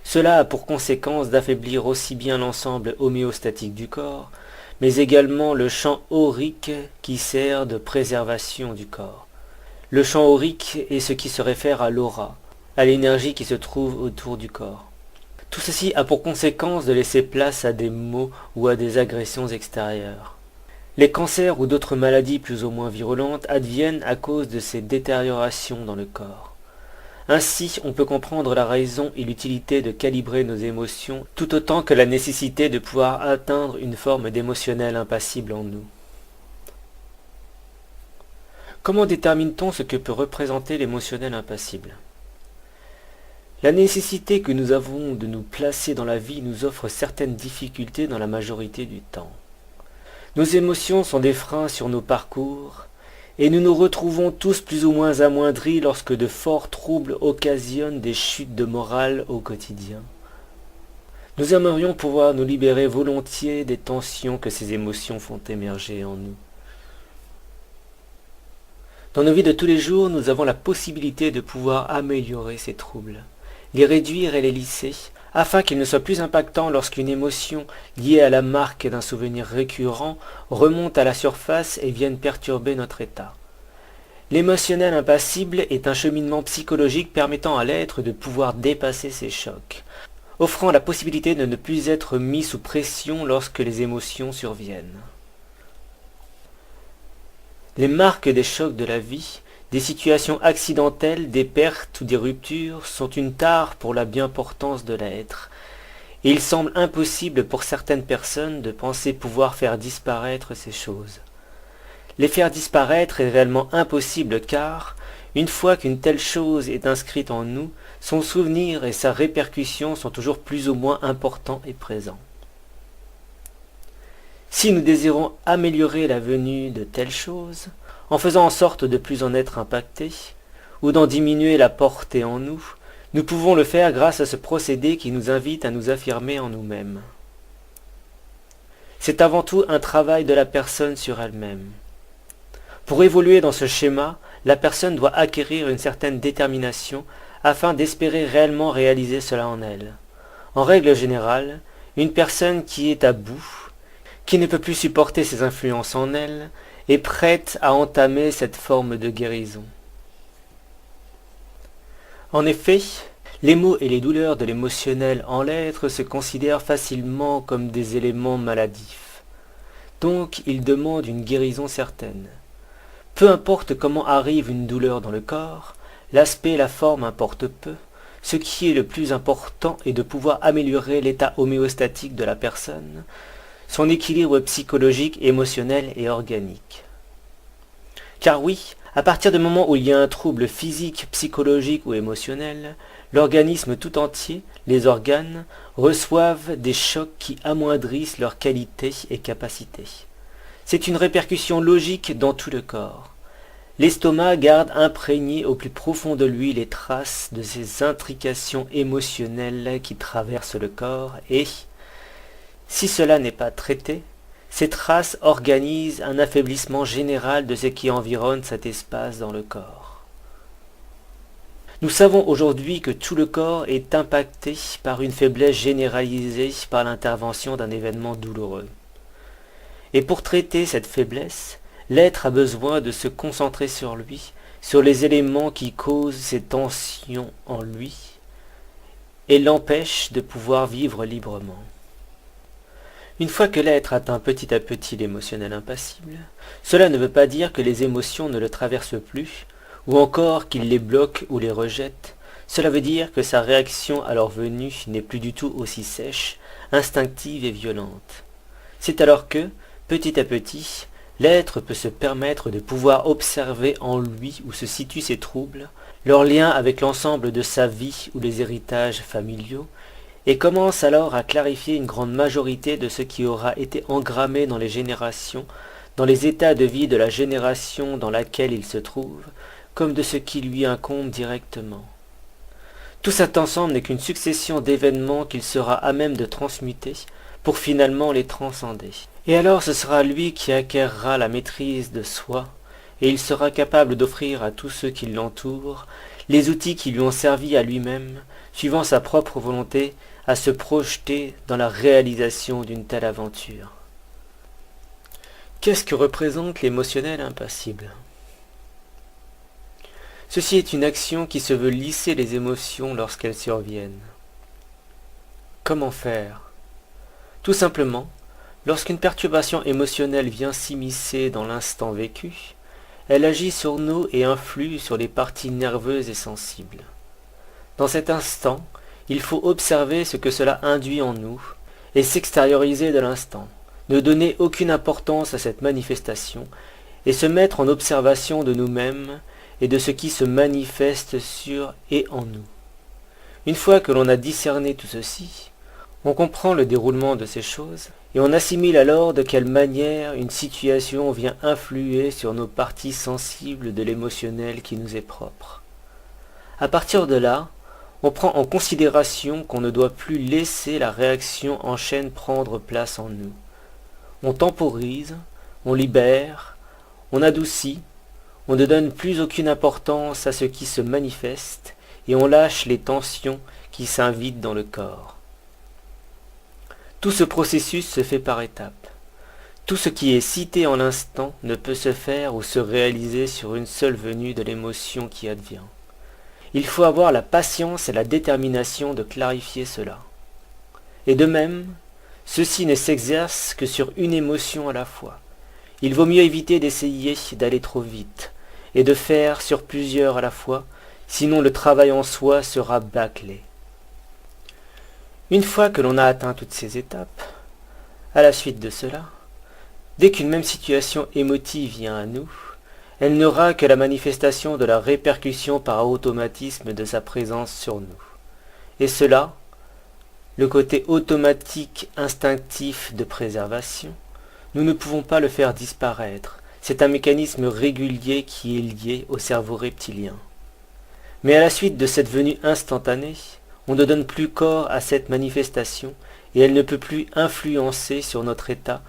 Cela a pour conséquence d'affaiblir aussi bien l'ensemble homéostatique du corps, mais également le champ aurique qui sert de préservation du corps. Le champ aurique est ce qui se réfère à l'aura, à l'énergie qui se trouve autour du corps. Tout ceci a pour conséquence de laisser place à des maux ou à des agressions extérieures. Les cancers ou d'autres maladies plus ou moins virulentes adviennent à cause de ces détériorations dans le corps. Ainsi, on peut comprendre la raison et l'utilité de calibrer nos émotions, tout autant que la nécessité de pouvoir atteindre une forme d'émotionnel impassible en nous. Comment détermine-t-on ce que peut représenter l'émotionnel impassible ? La nécessité que nous avons de nous placer dans la vie nous offre certaines difficultés dans la majorité du temps. Nos émotions sont des freins sur nos parcours, et nous nous retrouvons tous plus ou moins amoindris lorsque de forts troubles occasionnent des chutes de morale au quotidien. Nous aimerions pouvoir nous libérer volontiers des tensions que ces émotions font émerger en nous. Dans nos vies de tous les jours, nous avons la possibilité de pouvoir améliorer ces troubles, les réduire et les lisser, afin qu'ils ne soient plus impactants lorsqu'une émotion liée à la marque d'un souvenir récurrent remonte à la surface et vienne perturber notre état. L'émotionnel impassible est un cheminement psychologique permettant à l'être de pouvoir dépasser ces chocs, offrant la possibilité de ne plus être mis sous pression lorsque les émotions surviennent. Les marques des chocs de la vie, des situations accidentelles, des pertes ou des ruptures sont une tare pour la bien-portance de l'être, et il semble impossible pour certaines personnes de penser pouvoir faire disparaître ces choses. Les faire disparaître est réellement impossible car, une fois qu'une telle chose est inscrite en nous, son souvenir et sa répercussion sont toujours plus ou moins importants et présents. Si nous désirons améliorer la venue de telle chose, en faisant en sorte de plus en être impactés, ou d'en diminuer la portée en nous, nous pouvons le faire grâce à ce procédé qui nous invite à nous affirmer en nous-mêmes. C'est avant tout un travail de la personne sur elle-même. Pour évoluer dans ce schéma, la personne doit acquérir une certaine détermination afin d'espérer réellement réaliser cela en elle. En règle générale, une personne qui est à bout, qui ne peut plus supporter ces influences en elle, est prête à entamer cette forme de guérison. En effet, les maux et les douleurs de l'émotionnel en l'être se considèrent facilement comme des éléments maladifs. Donc, ils demandent une guérison certaine. Peu importe comment arrive une douleur dans le corps, l'aspect et la forme importent peu. Ce qui est le plus important est de pouvoir améliorer l'état homéostatique de la personne, son équilibre psychologique, émotionnel et organique. Car oui, à partir du moment où il y a un trouble physique, psychologique ou émotionnel, l'organisme tout entier, les organes, reçoivent des chocs qui amoindrissent leur qualité et capacité. C'est une répercussion logique dans tout le corps. L'estomac garde imprégnées au plus profond de lui les traces de ces intrications émotionnelles qui traversent le corps et, si cela n'est pas traité, ces traces organisent un affaiblissement général de ce qui environne cet espace dans le corps. Nous savons aujourd'hui que tout le corps est impacté par une faiblesse généralisée par l'intervention d'un événement douloureux. Et pour traiter cette faiblesse, l'être a besoin de se concentrer sur lui, sur les éléments qui causent ces tensions en lui, et l'empêchent de pouvoir vivre librement. Une fois que l'être atteint petit à petit l'émotionnel impassible, cela ne veut pas dire que les émotions ne le traversent plus, ou encore qu'il les bloque ou les rejette. Cela veut dire que sa réaction à leur venue n'est plus du tout aussi sèche, instinctive et violente. C'est alors que, petit à petit, l'être peut se permettre de pouvoir observer en lui où se situent ses troubles, leur lien avec l'ensemble de sa vie ou les héritages familiaux, et commence alors à clarifier une grande majorité de ce qui aura été engrammé dans les générations, dans les états de vie de la génération dans laquelle il se trouve, comme de ce qui lui incombe directement. Tout cet ensemble n'est qu'une succession d'événements qu'il sera à même de transmuter pour finalement les transcender. Et alors ce sera lui qui acquérera la maîtrise de soi, et il sera capable d'offrir à tous ceux qui l'entourent les outils qui lui ont servi à lui-même, suivant sa propre volonté, à se projeter dans la réalisation d'une telle aventure. Qu'est-ce que représente l'émotionnel impassible ? Ceci est une action qui se veut lisser les émotions lorsqu'elles surviennent. Comment faire ? Tout simplement, lorsqu'une perturbation émotionnelle vient s'immiscer dans l'instant vécu, elle agit sur nous et influe sur les parties nerveuses et sensibles. Dans cet instant, il faut observer ce que cela induit en nous et s'extérioriser de l'instant, ne donner aucune importance à cette manifestation et se mettre en observation de nous-mêmes et de ce qui se manifeste sur et en nous. Une fois que l'on a discerné tout ceci, on comprend le déroulement de ces choses et on assimile alors de quelle manière une situation vient influer sur nos parties sensibles de l'émotionnel qui nous est propre. À partir de là, on prend en considération qu'on ne doit plus laisser la réaction en chaîne prendre place en nous. On temporise, on libère, on adoucit, on ne donne plus aucune importance à ce qui se manifeste et on lâche les tensions qui s'invitent dans le corps. Tout ce processus se fait par étapes. Tout ce qui est cité en l'instant ne peut se faire ou se réaliser sur une seule venue de l'émotion qui advient. Il faut avoir la patience et la détermination de clarifier cela. Et de même, ceci ne s'exerce que sur une émotion à la fois. Il vaut mieux éviter d'essayer d'aller trop vite et de faire sur plusieurs à la fois, sinon le travail en soi sera bâclé. Une fois que l'on a atteint toutes ces étapes, à la suite de cela, dès qu'une même situation émotive vient à nous, elle n'aura que la manifestation de la répercussion par automatisme de sa présence sur nous. Et cela, le côté automatique instinctif de préservation, Nous ne pouvons pas le faire disparaître. C'est un mécanisme régulier qui est lié au cerveau reptilien. Mais à la suite de cette venue instantanée, on ne donne plus corps à cette manifestation et elle ne peut plus influencer sur notre état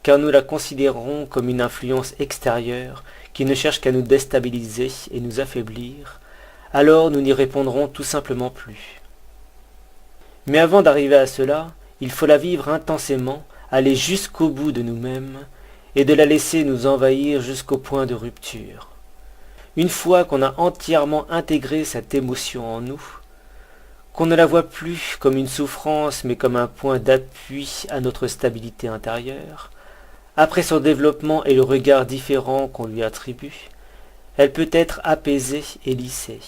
car nous la considérons comme une influence extérieure qui ne cherche qu'à nous déstabiliser et nous affaiblir, alors nous n'y répondrons tout simplement plus. Mais avant d'arriver à cela, il faut la vivre intensément, aller jusqu'au bout de nous-mêmes et de la laisser nous envahir jusqu'au point de rupture. Une fois qu'on a entièrement intégré cette émotion en nous, qu'on ne la voit plus comme une souffrance mais comme un point d'appui à notre stabilité intérieure, après son développement et le regard différent qu'on lui attribue, elle peut être apaisée et lissée.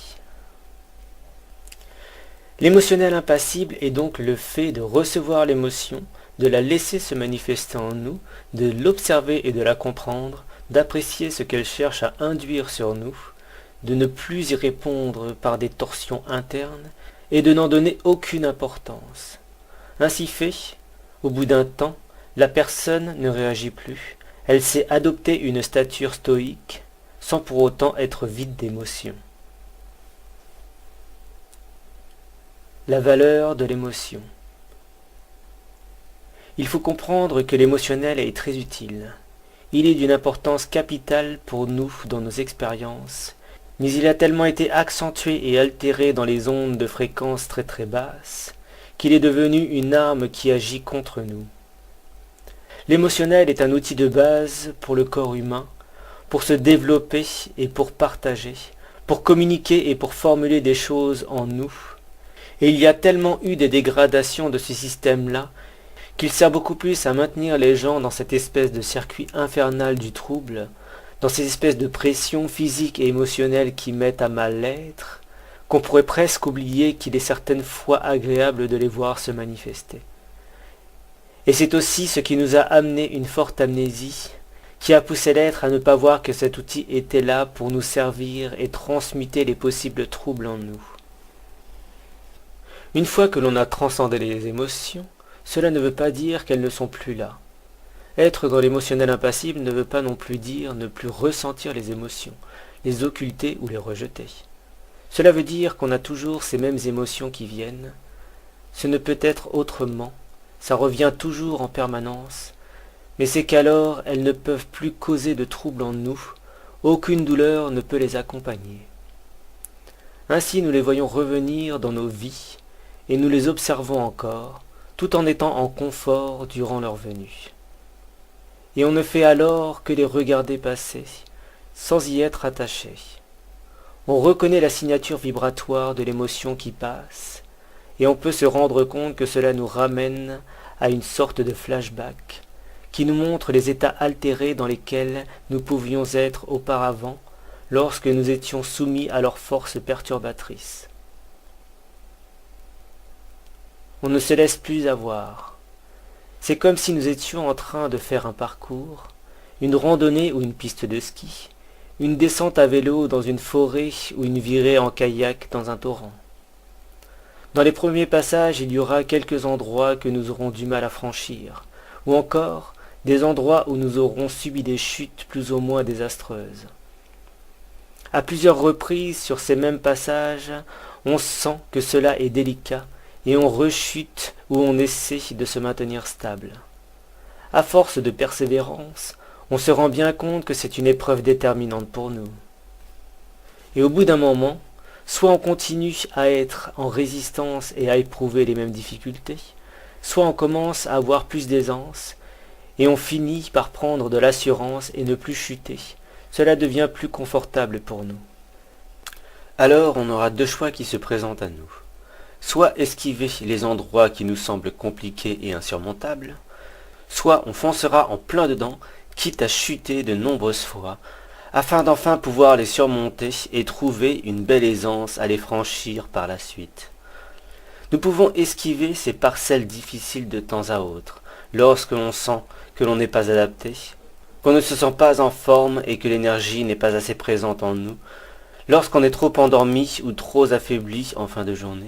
L'émotionnel impassible est donc le fait de recevoir l'émotion, de la laisser se manifester en nous, de l'observer et de la comprendre, d'apprécier ce qu'elle cherche à induire sur nous, de ne plus y répondre par des torsions internes et de n'en donner aucune importance. Ainsi fait, au bout d'un temps, la personne ne réagit plus, elle sait adopter une stature stoïque sans pour autant être vide d'émotion. La valeur de l'émotion. Il faut comprendre que l'émotionnel est très utile. Il est d'une importance capitale pour nous dans nos expériences, mais il a tellement été accentué et altéré dans les ondes de fréquences très très basses, qu'il est devenu une arme qui agit contre nous. L'émotionnel est un outil de base pour le corps humain, pour se développer et pour partager, pour communiquer et pour formuler des choses en nous. Et il y a tellement eu des dégradations de ce système-là qu'il sert beaucoup plus à maintenir les gens dans cette espèce de circuit infernal du trouble, dans ces espèces de pressions physiques et émotionnelles qui mettent à mal l'être, qu'on pourrait presque oublier qu'il est certaines fois agréable de les voir se manifester. Et c'est aussi ce qui nous a amené une forte amnésie, qui a poussé l'être à ne pas voir que cet outil était là pour nous servir et transmuter les possibles troubles en nous. Une fois que l'on a transcendé les émotions, cela ne veut pas dire qu'elles ne sont plus là. Être dans l'émotionnel impassible ne veut pas non plus dire ne plus ressentir les émotions, les occulter ou les rejeter. Cela veut dire qu'on a toujours ces mêmes émotions qui viennent. Ce ne peut être autrement, ça revient toujours en permanence, mais c'est qu'alors elles ne peuvent plus causer de troubles en nous, aucune douleur ne peut les accompagner. Ainsi nous les voyons revenir dans nos vies, et nous les observons encore, tout en étant en confort durant leur venue. Et on ne fait alors que les regarder passer, sans y être attaché. On reconnaît la signature vibratoire de l'émotion qui passe, et on peut se rendre compte que cela nous ramène à une sorte de flashback, qui nous montre les états altérés dans lesquels nous pouvions être auparavant, lorsque nous étions soumis à leurs forces perturbatrices. On ne se laisse plus avoir. C'est comme si nous étions en train de faire un parcours, une randonnée ou une piste de ski, une descente à vélo dans une forêt ou une virée en kayak dans un torrent. Dans les premiers passages, il y aura quelques endroits que nous aurons du mal à franchir, ou encore des endroits où nous aurons subi des chutes plus ou moins désastreuses. À plusieurs reprises sur ces mêmes passages, on sent que cela est délicat, et on rechute ou on essaie de se maintenir stable. À force de persévérance, on se rend bien compte que c'est une épreuve déterminante pour nous. Et au bout d'un moment, soit on continue à être en résistance et à éprouver les mêmes difficultés, soit on commence à avoir plus d'aisance, et on finit par prendre de l'assurance et ne plus chuter. Cela devient plus confortable pour nous. Alors on aura deux choix qui se présentent à nous. Soit esquiver les endroits qui nous semblent compliqués et insurmontables, soit on foncera en plein dedans, quitte à chuter de nombreuses fois, afin d'enfin pouvoir les surmonter et trouver une belle aisance à les franchir par la suite. Nous pouvons esquiver ces parcelles difficiles de temps à autre, lorsque l'on sent que l'on n'est pas adapté, qu'on ne se sent pas en forme et que l'énergie n'est pas assez présente en nous, lorsqu'on est trop endormi ou trop affaibli en fin de journée,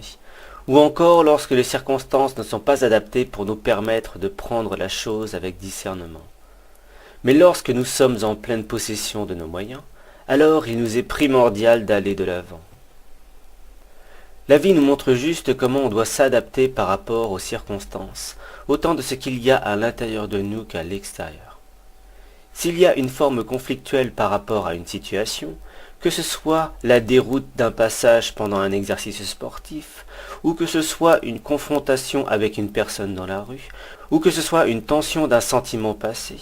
ou encore lorsque les circonstances ne sont pas adaptées pour nous permettre de prendre la chose avec discernement. Mais lorsque nous sommes en pleine possession de nos moyens, alors il nous est primordial d'aller de l'avant. La vie nous montre juste comment on doit s'adapter par rapport aux circonstances, autant de ce qu'il y a à l'intérieur de nous qu'à l'extérieur. S'il y a une forme conflictuelle par rapport à une situation, que ce soit la déroute d'un passage pendant un exercice sportif, ou que ce soit une confrontation avec une personne dans la rue, ou que ce soit une tension d'un sentiment passé,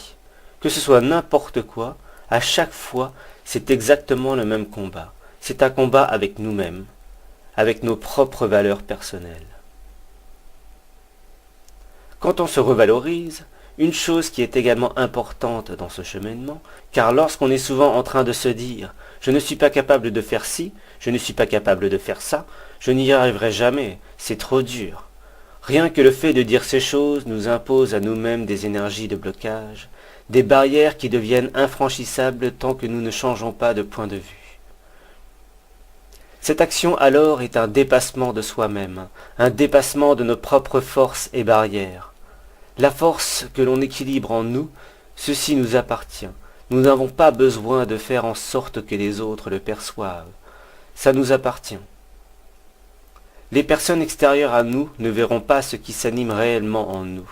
que ce soit n'importe quoi, à chaque fois, c'est exactement le même combat. C'est un combat avec nous-mêmes, avec nos propres valeurs personnelles. Quand on se revalorise, une chose qui est également importante dans ce cheminement, car lorsqu'on est souvent en train de se dire « je ne suis pas capable de faire ci, je ne suis pas capable de faire ça, je n'y arriverai jamais, c'est trop dur », rien que le fait de dire ces choses nous impose à nous-mêmes des énergies de blocage, des barrières qui deviennent infranchissables tant que nous ne changeons pas de point de vue. Cette action alors est un dépassement de soi-même, un dépassement de nos propres forces et barrières. La force que l'on équilibre en nous, ceci nous appartient. Nous n'avons pas besoin de faire en sorte que les autres le perçoivent. Ça nous appartient. Les personnes extérieures à nous ne verront pas ce qui s'anime réellement en nous.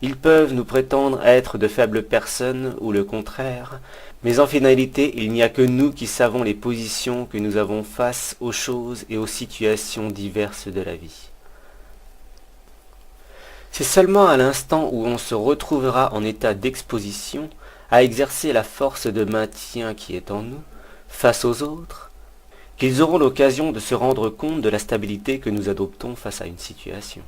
Ils peuvent nous prétendre être de faibles personnes ou le contraire, mais en finalité, il n'y a que nous qui savons les positions que nous avons face aux choses et aux situations diverses de la vie. C'est seulement à l'instant où on se retrouvera en état d'exposition à exercer la force de maintien qui est en nous, face aux autres, qu'ils auront l'occasion de se rendre compte de la stabilité que nous adoptons face à une situation.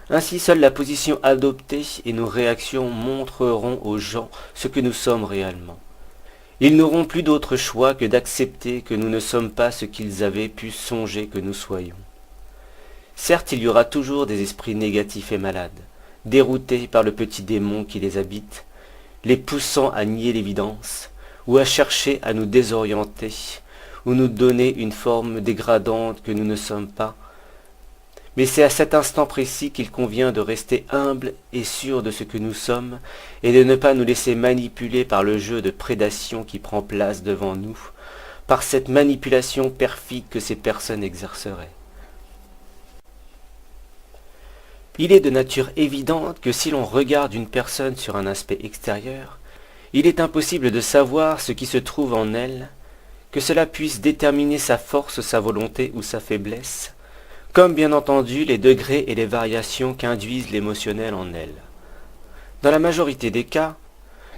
Ainsi, seule la position adoptée et nos réactions montreront aux gens ce que nous sommes réellement. Ils n'auront plus d'autre choix que d'accepter que nous ne sommes pas ce qu'ils avaient pu songer que nous soyons. Certes, il y aura toujours des esprits négatifs et malades, déroutés par le petit démon qui les habite, les poussant à nier l'évidence, ou à chercher à nous désorienter, ou nous donner une forme dégradante que nous ne sommes pas. Mais c'est à cet instant précis qu'il convient de rester humble et sûr de ce que nous sommes, et de ne pas nous laisser manipuler par le jeu de prédation qui prend place devant nous, par cette manipulation perfide que ces personnes exerceraient. Il est de nature évidente que si l'on regarde une personne sur un aspect extérieur, il est impossible de savoir ce qui se trouve en elle, que cela puisse déterminer sa force, sa volonté ou sa faiblesse, comme bien entendu les degrés et les variations qu'induisent l'émotionnel en elle. Dans la majorité des cas,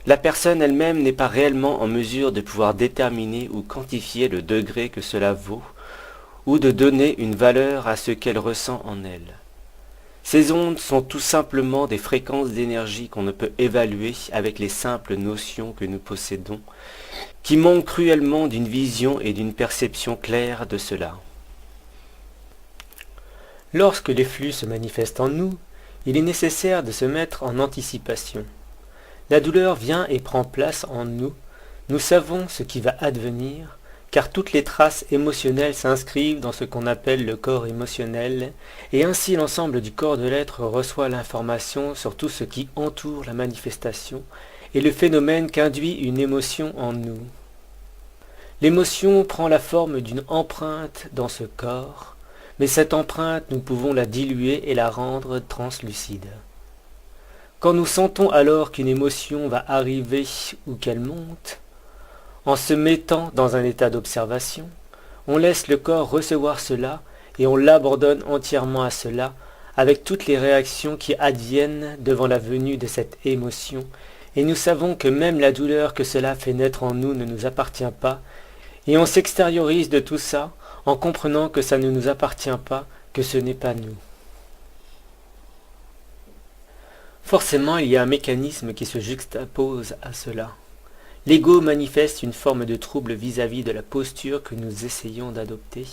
la personne elle-même n'est pas réellement en mesure de pouvoir déterminer ou quantifier le degré que cela vaut, ou de donner une valeur à ce qu'elle ressent en elle. Ces ondes sont tout simplement des fréquences d'énergie qu'on ne peut évaluer avec les simples notions que nous possédons, qui manquent cruellement d'une vision et d'une perception claire de cela. Lorsque les flux se manifestent en nous, il est nécessaire de se mettre en anticipation. La douleur vient et prend place en nous, nous savons ce qui va advenir, car toutes les traces émotionnelles s'inscrivent dans ce qu'on appelle le corps émotionnel, et ainsi l'ensemble du corps de l'être reçoit l'information sur tout ce qui entoure la manifestation et le phénomène qu'induit une émotion en nous. L'émotion prend la forme d'une empreinte dans ce corps, mais cette empreinte nous pouvons la diluer et la rendre translucide. Quand nous sentons alors qu'une émotion va arriver ou qu'elle monte, en se mettant dans un état d'observation, on laisse le corps recevoir cela et on l'abandonne entièrement à cela avec toutes les réactions qui adviennent devant la venue de cette émotion, et nous savons que même la douleur que cela fait naître en nous ne nous appartient pas, et on s'extériorise de tout ça en comprenant que ça ne nous appartient pas, que ce n'est pas nous. Forcément, il y a un mécanisme qui se juxtapose à cela. L'ego manifeste une forme de trouble vis-à-vis de la posture que nous essayons d'adopter.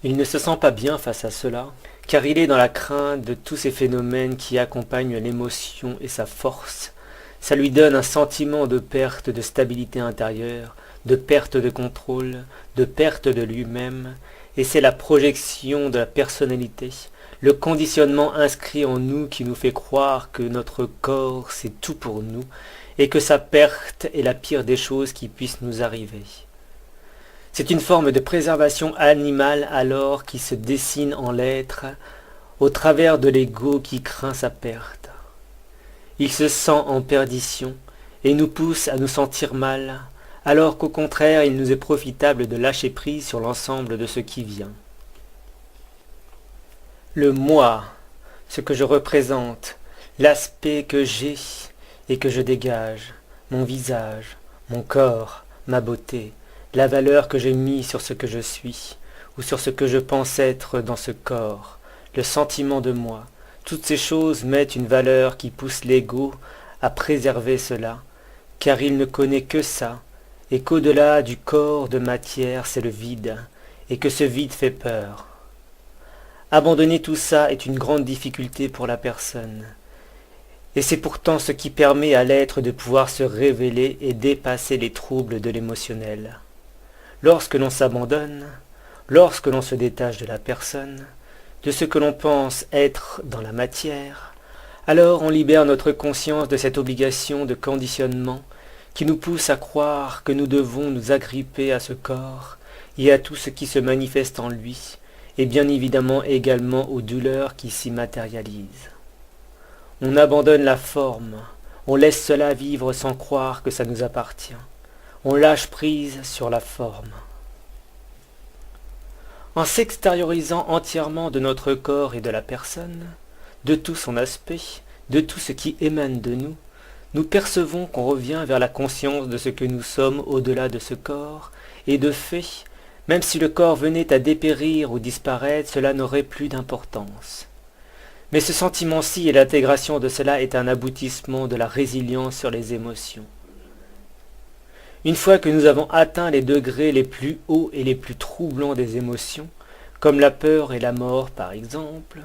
Il ne se sent pas bien face à cela, car il est dans la crainte de tous ces phénomènes qui accompagnent l'émotion et sa force. Ça lui donne un sentiment de perte de stabilité intérieure, de perte de contrôle, de perte de lui-même, et c'est la projection de la personnalité, le conditionnement inscrit en nous qui nous fait croire que notre corps c'est tout pour nous, et que sa perte est la pire des choses qui puissent nous arriver. C'est une forme de préservation animale alors qui se dessine en l'être au travers de l'ego qui craint sa perte. Il se sent en perdition et nous pousse à nous sentir mal, alors qu'au contraire il nous est profitable de lâcher prise sur l'ensemble de ce qui vient. Le moi, ce que je représente, l'aspect que j'ai et que je dégage, mon visage, mon corps, ma beauté, la valeur que j'ai mise sur ce que je suis, ou sur ce que je pense être dans ce corps, le sentiment de moi, toutes ces choses mettent une valeur qui pousse l'ego à préserver cela, car il ne connaît que ça, et qu'au-delà du corps de matière c'est le vide, et que ce vide fait peur. Abandonner tout ça est une grande difficulté pour la personne. Et c'est pourtant ce qui permet à l'être de pouvoir se révéler et dépasser les troubles de l'émotionnel. Lorsque l'on s'abandonne, lorsque l'on se détache de la personne, de ce que l'on pense être dans la matière, alors on libère notre conscience de cette obligation de conditionnement qui nous pousse à croire que nous devons nous agripper à ce corps et à tout ce qui se manifeste en lui, et bien évidemment également aux douleurs qui s'y matérialisent. On abandonne la forme, on laisse cela vivre sans croire que ça nous appartient. On lâche prise sur la forme. En s'extériorisant entièrement de notre corps et de la personne, de tout son aspect, de tout ce qui émane de nous, nous percevons qu'on revient vers la conscience de ce que nous sommes au-delà de ce corps, et de fait, même si le corps venait à dépérir ou disparaître, cela n'aurait plus d'importance. Mais ce sentiment-ci et l'intégration de cela est un aboutissement de la résilience sur les émotions. Une fois que nous avons atteint les degrés les plus hauts et les plus troublants des émotions, comme la peur et la mort par exemple,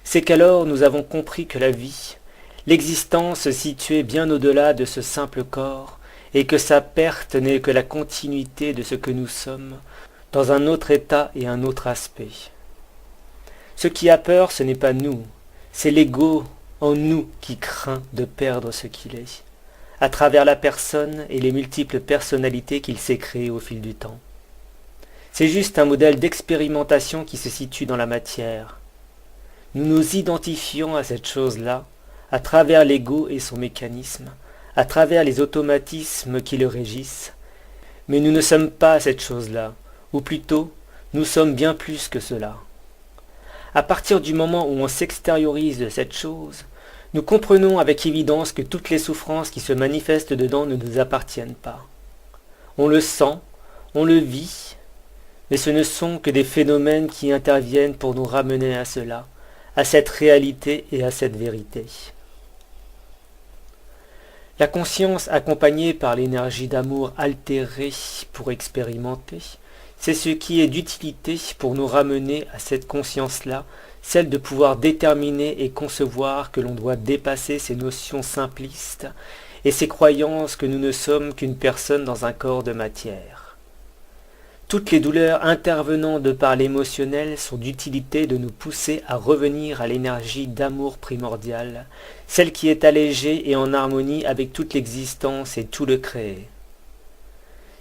c'est qu'alors nous avons compris que la vie, l'existence se situait bien au-delà de ce simple corps, et que sa perte n'est que la continuité de ce que nous sommes, dans un autre état et un autre aspect. Ce qui a peur, ce n'est pas nous, c'est l'ego en nous qui craint de perdre ce qu'il est, à travers la personne et les multiples personnalités qu'il s'est créées au fil du temps. C'est juste un modèle d'expérimentation qui se situe dans la matière. Nous nous identifions à cette chose-là, à travers l'ego et son mécanisme, à travers les automatismes qui le régissent, mais nous ne sommes pas cette chose-là, ou plutôt, nous sommes bien plus que cela. À partir du moment où on s'extériorise de cette chose, nous comprenons avec évidence que toutes les souffrances qui se manifestent dedans ne nous appartiennent pas. On le sent, on le vit, mais ce ne sont que des phénomènes qui interviennent pour nous ramener à cela, à cette réalité et à cette vérité. La conscience accompagnée par l'énergie d'amour altérée pour expérimenter, c'est ce qui est d'utilité pour nous ramener à cette conscience-là, celle de pouvoir déterminer et concevoir que l'on doit dépasser ces notions simplistes et ces croyances que nous ne sommes qu'une personne dans un corps de matière. Toutes les douleurs intervenant de par l'émotionnel sont d'utilité de nous pousser à revenir à l'énergie d'amour primordial, celle qui est allégée et en harmonie avec toute l'existence et tout le créé.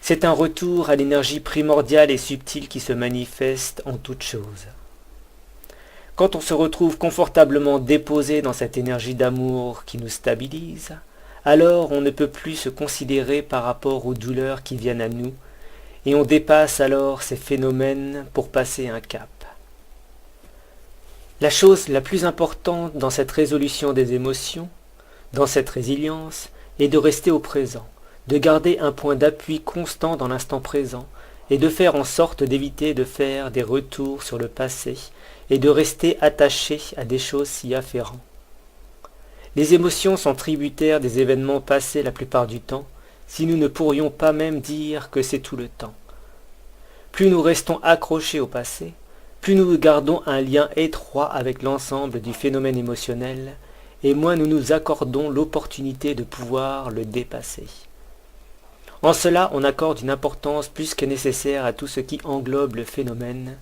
C'est un retour à l'énergie primordiale et subtile qui se manifeste en toute chose. Quand on se retrouve confortablement déposé dans cette énergie d'amour qui nous stabilise, alors on ne peut plus se considérer par rapport aux douleurs qui viennent à nous, et on dépasse alors ces phénomènes pour passer un cap. La chose la plus importante dans cette résolution des émotions, dans cette résilience, est de rester au présent, de garder un point d'appui constant dans l'instant présent, et de faire en sorte d'éviter de faire des retours sur le passé, et de rester attaché à des choses s'y afférentes. Les émotions sont tributaires des événements passés la plupart du temps, si nous ne pourrions pas même dire que c'est tout le temps. Plus nous restons accrochés au passé, plus nous gardons un lien étroit avec l'ensemble du phénomène émotionnel, et moins nous nous accordons l'opportunité de pouvoir le dépasser. En cela, on accorde une importance plus que nécessaire à tout ce qui englobe le phénomène,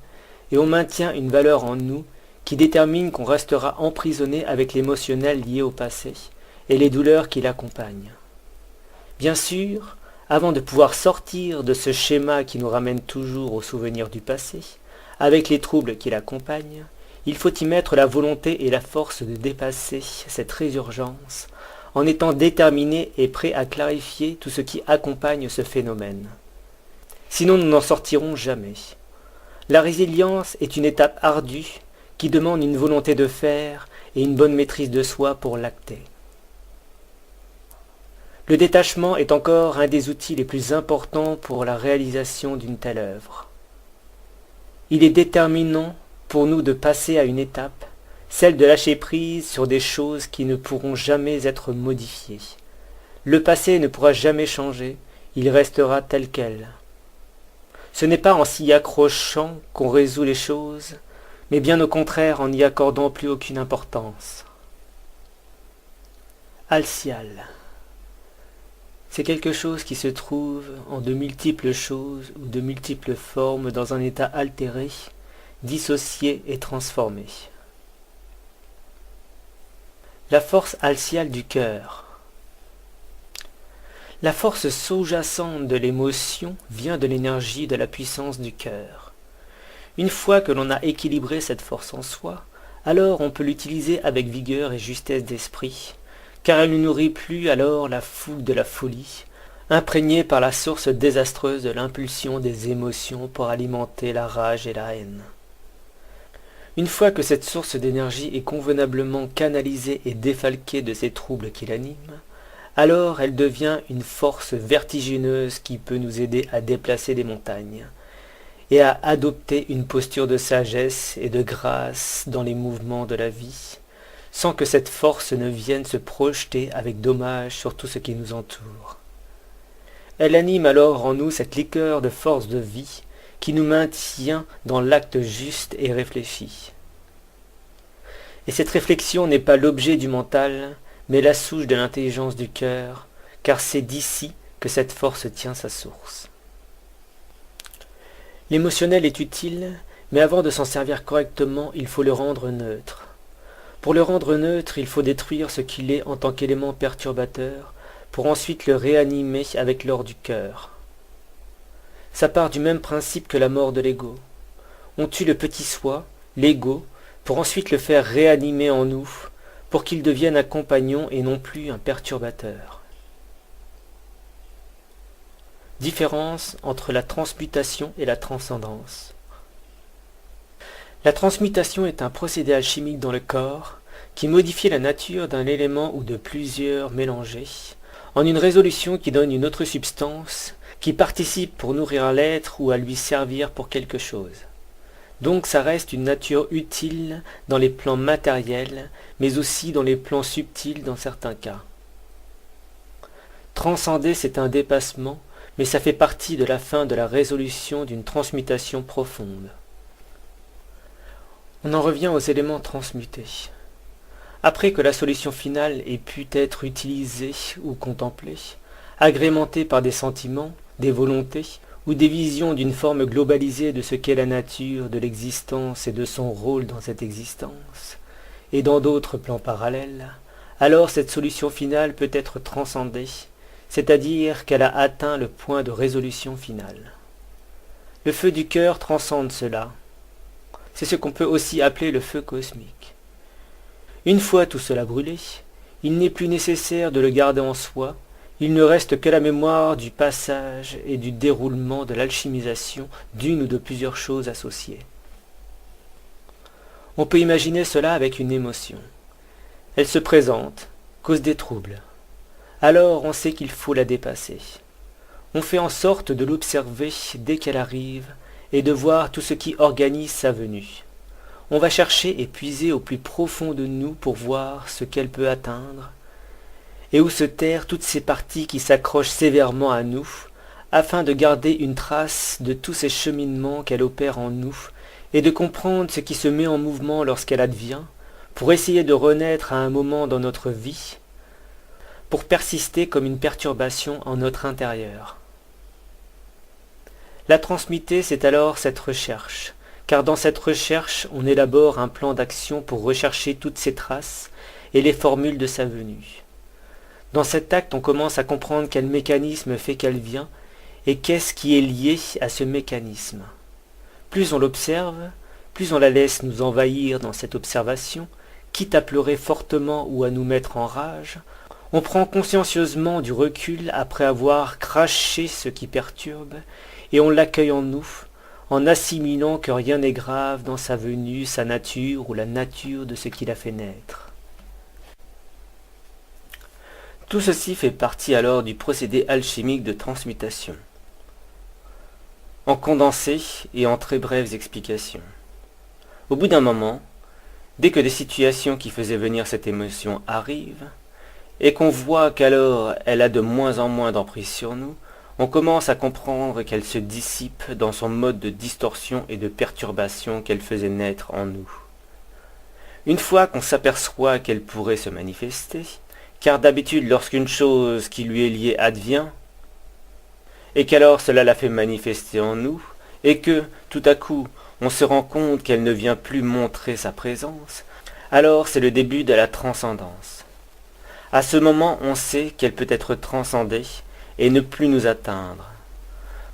et on maintient une valeur en nous qui détermine qu'on restera emprisonné avec l'émotionnel lié au passé, et les douleurs qui l'accompagnent. Bien sûr, avant de pouvoir sortir de ce schéma qui nous ramène toujours aux souvenirs du passé, avec les troubles qui l'accompagnent, il faut y mettre la volonté et la force de dépasser cette résurgence, en étant déterminé et prêt à clarifier tout ce qui accompagne ce phénomène. Sinon nous n'en sortirons jamais. La résilience est une étape ardue qui demande une volonté de faire et une bonne maîtrise de soi pour l'acter. Le détachement est encore un des outils les plus importants pour la réalisation d'une telle œuvre. Il est déterminant pour nous de passer à une étape, celle de lâcher prise sur des choses qui ne pourront jamais être modifiées. Le passé ne pourra jamais changer, il restera tel quel. Ce n'est pas en s'y accrochant qu'on résout les choses, mais bien au contraire en n'y accordant plus aucune importance. Alcial. C'est quelque chose qui se trouve en de multiples choses ou de multiples formes dans un état altéré, dissocié et transformé. La force alciale du cœur. La force sous-jacente de l'émotion vient de l'énergie de la puissance du cœur. Une fois que l'on a équilibré cette force en soi, alors on peut l'utiliser avec vigueur et justesse d'esprit, car elle ne nourrit plus alors la fougue de la folie, imprégnée par la source désastreuse de l'impulsion des émotions pour alimenter la rage et la haine. Une fois que cette source d'énergie est convenablement canalisée et défalquée de ces troubles qui l'animent, alors elle devient une force vertigineuse qui peut nous aider à déplacer des montagnes et à adopter une posture de sagesse et de grâce dans les mouvements de la vie, sans que cette force ne vienne se projeter avec dommage sur tout ce qui nous entoure. Elle anime alors en nous cette liqueur de force de vie qui nous maintient dans l'acte juste et réfléchi. Et cette réflexion n'est pas l'objet du mental, mais la souche de l'intelligence du cœur, car c'est d'ici que cette force tient sa source. L'émotionnel est utile, mais avant de s'en servir correctement, il faut le rendre neutre. Pour le rendre neutre, il faut détruire ce qu'il est en tant qu'élément perturbateur, pour ensuite le réanimer avec l'or du cœur. Ça part du même principe que la mort de l'ego. On tue le petit soi, l'ego, pour ensuite le faire réanimer en nous, pour qu'il devienne un compagnon et non plus un perturbateur. Différence entre la transmutation et la transcendance. La transmutation est un procédé alchimique dans le corps qui modifie la nature d'un élément ou de plusieurs mélangés en une résolution qui donne une autre substance qui participe pour nourrir l'être ou à lui servir pour quelque chose. Donc ça reste une nature utile dans les plans matériels, mais aussi dans les plans subtils dans certains cas. Transcender, c'est un dépassement, mais ça fait partie de la fin de la résolution d'une transmutation profonde. On en revient aux éléments transmutés. Après que la solution finale ait pu être utilisée ou contemplée, agrémentée par des sentiments, des volontés, ou des visions d'une forme globalisée de ce qu'est la nature de l'existence et de son rôle dans cette existence, et dans d'autres plans parallèles, alors cette solution finale peut être transcendée, c'est-à-dire qu'elle a atteint le point de résolution finale. Le feu du cœur transcende cela. C'est ce qu'on peut aussi appeler le feu cosmique. Une fois tout cela brûlé, il n'est plus nécessaire de le garder en soi, il ne reste que la mémoire du passage et du déroulement de l'alchimisation d'une ou de plusieurs choses associées. On peut imaginer cela avec une émotion. Elle se présente, cause des troubles. Alors on sait qu'il faut la dépasser. On fait en sorte de l'observer dès qu'elle arrive et de voir tout ce qui organise sa venue. On va chercher et puiser au plus profond de nous pour voir ce qu'elle peut atteindre, et où se taire toutes ces parties qui s'accrochent sévèrement à nous, afin de garder une trace de tous ces cheminements qu'elle opère en nous, et de comprendre ce qui se met en mouvement lorsqu'elle advient, pour essayer de renaître à un moment dans notre vie, pour persister comme une perturbation en notre intérieur. La transmuter, c'est alors cette recherche, car dans cette recherche, on élabore un plan d'action pour rechercher toutes ces traces et les formules de sa venue. Dans cet acte, on commence à comprendre quel mécanisme fait qu'elle vient, et qu'est-ce qui est lié à ce mécanisme. Plus on l'observe, plus on la laisse nous envahir dans cette observation, quitte à pleurer fortement ou à nous mettre en rage, on prend consciencieusement du recul après avoir craché ce qui perturbe, et on l'accueille en nous, en assimilant que rien n'est grave dans sa venue, sa nature ou la nature de ce qui l'a fait naître. Tout ceci fait partie alors du procédé alchimique de transmutation. En condensé et en très brèves explications. Au bout d'un moment, dès que des situations qui faisaient venir cette émotion arrivent, et qu'on voit qu'alors elle a de moins en moins d'emprise sur nous, on commence à comprendre qu'elle se dissipe dans son mode de distorsion et de perturbation qu'elle faisait naître en nous. Une fois qu'on s'aperçoit qu'elle pourrait se manifester, car d'habitude lorsqu'une chose qui lui est liée advient, et qu'alors cela la fait manifester en nous, et que, tout à coup, on se rend compte qu'elle ne vient plus montrer sa présence, alors c'est le début de la transcendance. À ce moment, on sait qu'elle peut être transcendée et ne plus nous atteindre.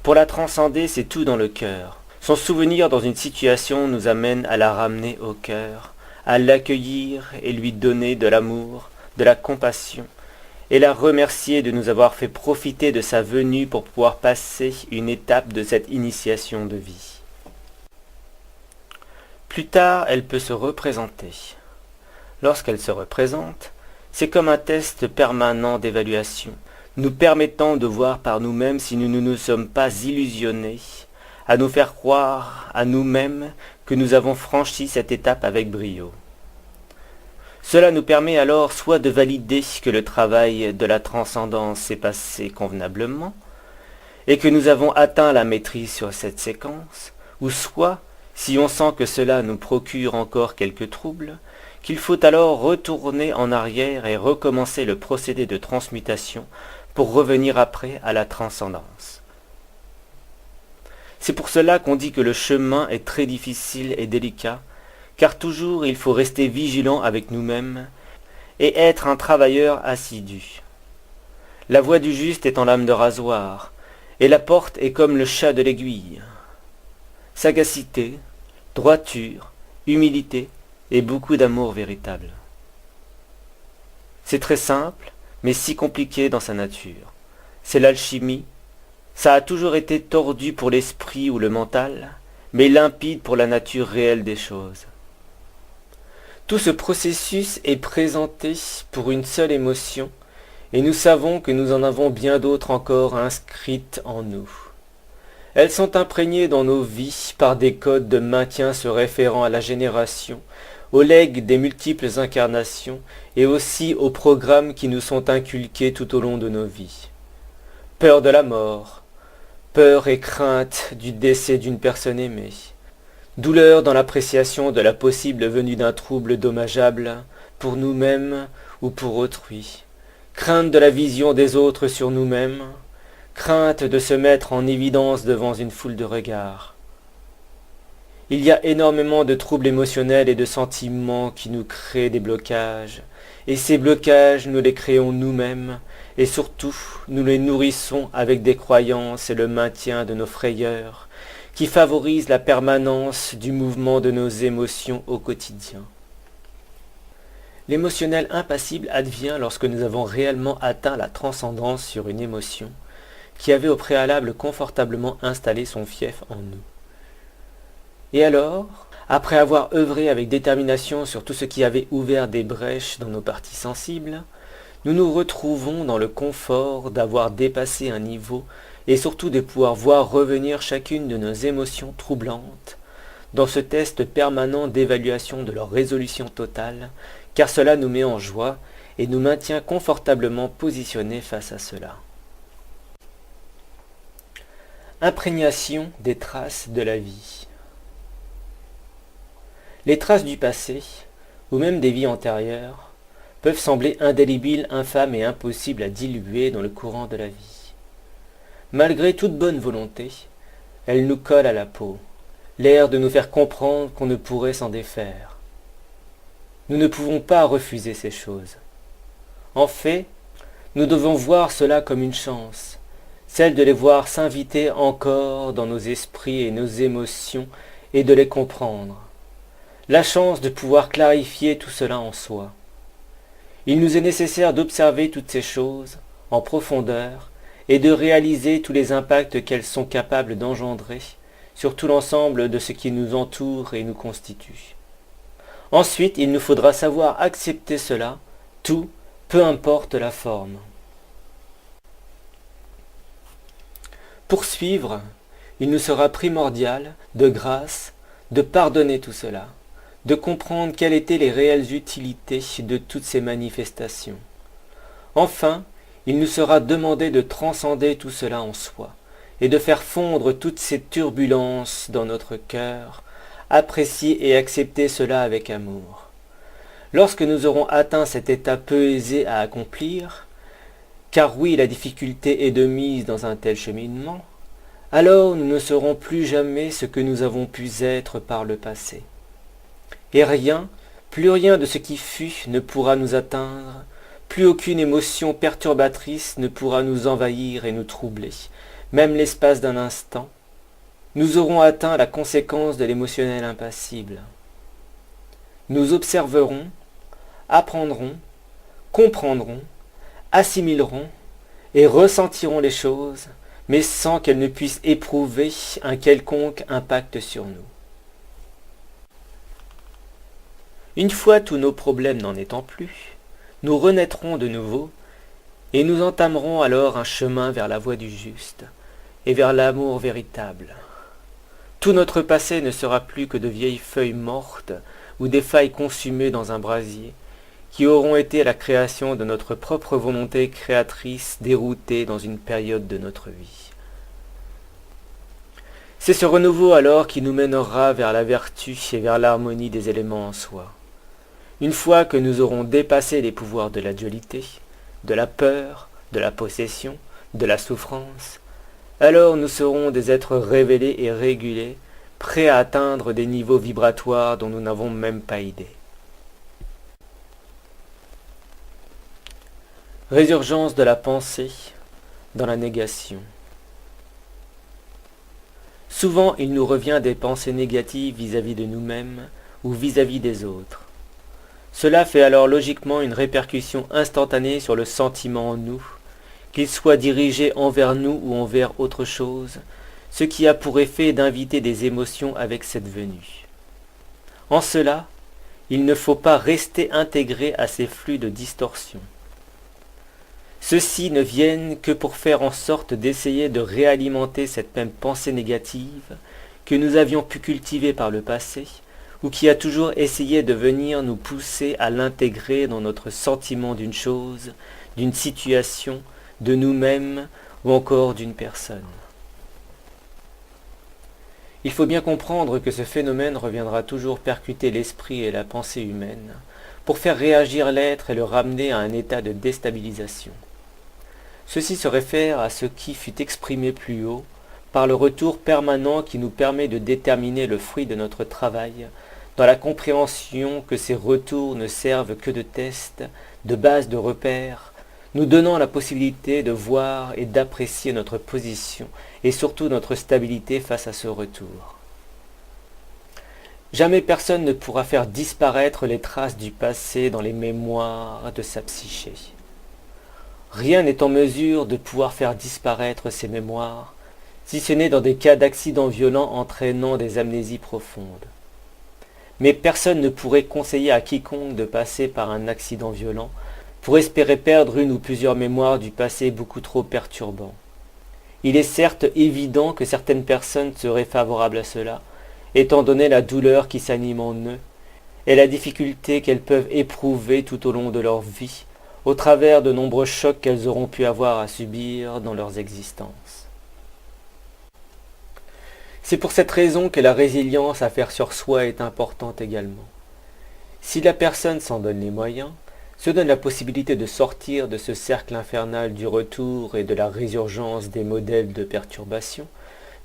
Pour la transcender, c'est tout dans le cœur. Son souvenir dans une situation nous amène à la ramener au cœur, à l'accueillir et lui donner de l'amour, de la compassion, et la remercier de nous avoir fait profiter de sa venue pour pouvoir passer une étape de cette initiation de vie. Plus tard, elle peut se représenter. Lorsqu'elle se représente, c'est comme un test permanent d'évaluation, nous permettant de voir par nous-mêmes si nous ne nous sommes pas illusionnés, à nous faire croire à nous-mêmes que nous avons franchi cette étape avec brio. Cela nous permet alors soit de valider que le travail de la transcendance s'est passé convenablement, et que nous avons atteint la maîtrise sur cette séquence, ou soit, si on sent que cela nous procure encore quelques troubles, qu'il faut alors retourner en arrière et recommencer le procédé de transmutation pour revenir après à la transcendance. C'est pour cela qu'on dit que le chemin est très difficile et délicat, car toujours il faut rester vigilant avec nous-mêmes et être un travailleur assidu. La voie du juste est en lame de rasoir, et la porte est comme le chat de l'aiguille. Sagacité, droiture, humilité et beaucoup d'amour véritable. C'est très simple, mais si compliqué dans sa nature. C'est l'alchimie. Ça a toujours été tordu pour l'esprit ou le mental, mais limpide pour la nature réelle des choses. Tout ce processus est présenté pour une seule émotion, et nous savons que nous en avons bien d'autres encore inscrites en nous. Elles sont imprégnées dans nos vies par des codes de maintien se référant à la génération, aux legs des multiples incarnations et aussi aux programmes qui nous sont inculqués tout au long de nos vies. Peur de la mort, peur et crainte du décès d'une personne aimée, douleur dans l'appréciation de la possible venue d'un trouble dommageable pour nous-mêmes ou pour autrui, crainte de la vision des autres sur nous-mêmes, crainte de se mettre en évidence devant une foule de regards. Il y a énormément de troubles émotionnels et de sentiments qui nous créent des blocages, et ces blocages nous les créons nous-mêmes, et surtout nous les nourrissons avec des croyances et le maintien de nos frayeurs, qui favorisent la permanence du mouvement de nos émotions au quotidien. L'émotionnel impassible advient lorsque nous avons réellement atteint la transcendance sur une émotion, qui avait au préalable confortablement installé son fief en nous. Et alors, après avoir œuvré avec détermination sur tout ce qui avait ouvert des brèches dans nos parties sensibles, nous nous retrouvons dans le confort d'avoir dépassé un niveau et surtout de pouvoir voir revenir chacune de nos émotions troublantes dans ce test permanent d'évaluation de leur résolution totale, car cela nous met en joie et nous maintient confortablement positionnés face à cela. Imprégnation des traces de la vie. Les traces du passé, ou même des vies antérieures, peuvent sembler indélébiles, infâmes et impossibles à diluer dans le courant de la vie. Malgré toute bonne volonté, elles nous collent à la peau, l'air de nous faire comprendre qu'on ne pourrait s'en défaire. Nous ne pouvons pas refuser ces choses. En fait, Nous devons voir cela comme une chance, celle de les voir s'inviter encore dans nos esprits et nos émotions et de les comprendre. La chance de pouvoir clarifier tout cela en soi. Il nous est nécessaire d'observer toutes ces choses en profondeur et de réaliser tous les impacts qu'elles sont capables d'engendrer sur tout l'ensemble de ce qui nous entoure et nous constitue. Ensuite, il nous faudra savoir accepter cela, tout, peu importe la forme. Pour suivre, il nous sera primordial, de grâce, de pardonner tout cela, de comprendre quelles étaient les réelles utilités de toutes ces manifestations. Enfin, il nous sera demandé de transcender tout cela en soi, et de faire fondre toutes ces turbulences dans notre cœur, apprécier et accepter cela avec amour. Lorsque nous aurons atteint cet état peu aisé à accomplir, car oui, la difficulté est de mise dans un tel cheminement, alors nous ne serons plus jamais ce que nous avons pu être par le passé. Et rien, plus rien de ce qui fut ne pourra nous atteindre, plus aucune émotion perturbatrice ne pourra nous envahir et nous troubler, même l'espace d'un instant. Nous aurons atteint la conséquence de l'émotionnel impassible. Nous observerons, apprendrons, comprendrons, assimilerons et ressentirons les choses, mais sans qu'elles ne puissent éprouver un quelconque impact sur nous. Une fois tous nos problèmes n'en étant plus, nous renaîtrons de nouveau et nous entamerons alors un chemin vers la voie du juste et vers l'amour véritable. Tout notre passé ne sera plus que de vieilles feuilles mortes ou des failles consumées dans un brasier, qui auront été la création de notre propre volonté créatrice déroutée dans une période de notre vie. C'est ce renouveau alors qui nous mènera vers la vertu et vers l'harmonie des éléments en soi. Une fois que nous aurons dépassé les pouvoirs de la dualité, de la peur, de la possession, de la souffrance, alors nous serons des êtres révélés et régulés, prêts à atteindre des niveaux vibratoires dont nous n'avons même pas idée. Résurgence de la pensée dans la négation. Souvent, il nous revient des pensées négatives vis-à-vis de nous-mêmes ou vis-à-vis des autres. Cela fait alors logiquement une répercussion instantanée sur le sentiment en nous, qu'il soit dirigé envers nous ou envers autre chose, ce qui a pour effet d'inviter des émotions avec cette venue. En cela, il ne faut pas rester intégré à ces flux de distorsion. Ceux-ci ne viennent que pour faire en sorte d'essayer de réalimenter cette même pensée négative que nous avions pu cultiver par le passé, ou qui a toujours essayé de venir nous pousser à l'intégrer dans notre sentiment d'une chose, d'une situation, de nous-mêmes ou encore d'une personne. Il faut bien comprendre que ce phénomène reviendra toujours percuter l'esprit et la pensée humaine pour faire réagir l'être et le ramener à un état de déstabilisation. Ceci se réfère à ce qui fut exprimé plus haut par le retour permanent qui nous permet de déterminer le fruit de notre travail, dans la compréhension que ces retours ne servent que de test, de base de repère, nous donnant la possibilité de voir et d'apprécier notre position et surtout notre stabilité face à ce retour. Jamais personne ne pourra faire disparaître les traces du passé dans les mémoires de sa psyché. Rien n'est en mesure de pouvoir faire disparaître ces mémoires, si ce n'est dans des cas d'accidents violents entraînant des amnésies profondes. Mais personne ne pourrait conseiller à quiconque de passer par un accident violent pour espérer perdre une ou plusieurs mémoires du passé beaucoup trop perturbants. Il est certes évident que certaines personnes seraient favorables à cela, étant donné la douleur qui s'anime en eux, et la difficulté qu'elles peuvent éprouver tout au long de leur vie, au travers de nombreux chocs qu'elles auront pu avoir à subir dans leurs existences. C'est pour cette raison que la résilience à faire sur soi est importante également. Si la personne s'en donne les moyens, se donne la possibilité de sortir de ce cercle infernal du retour et de la résurgence des modèles de perturbation,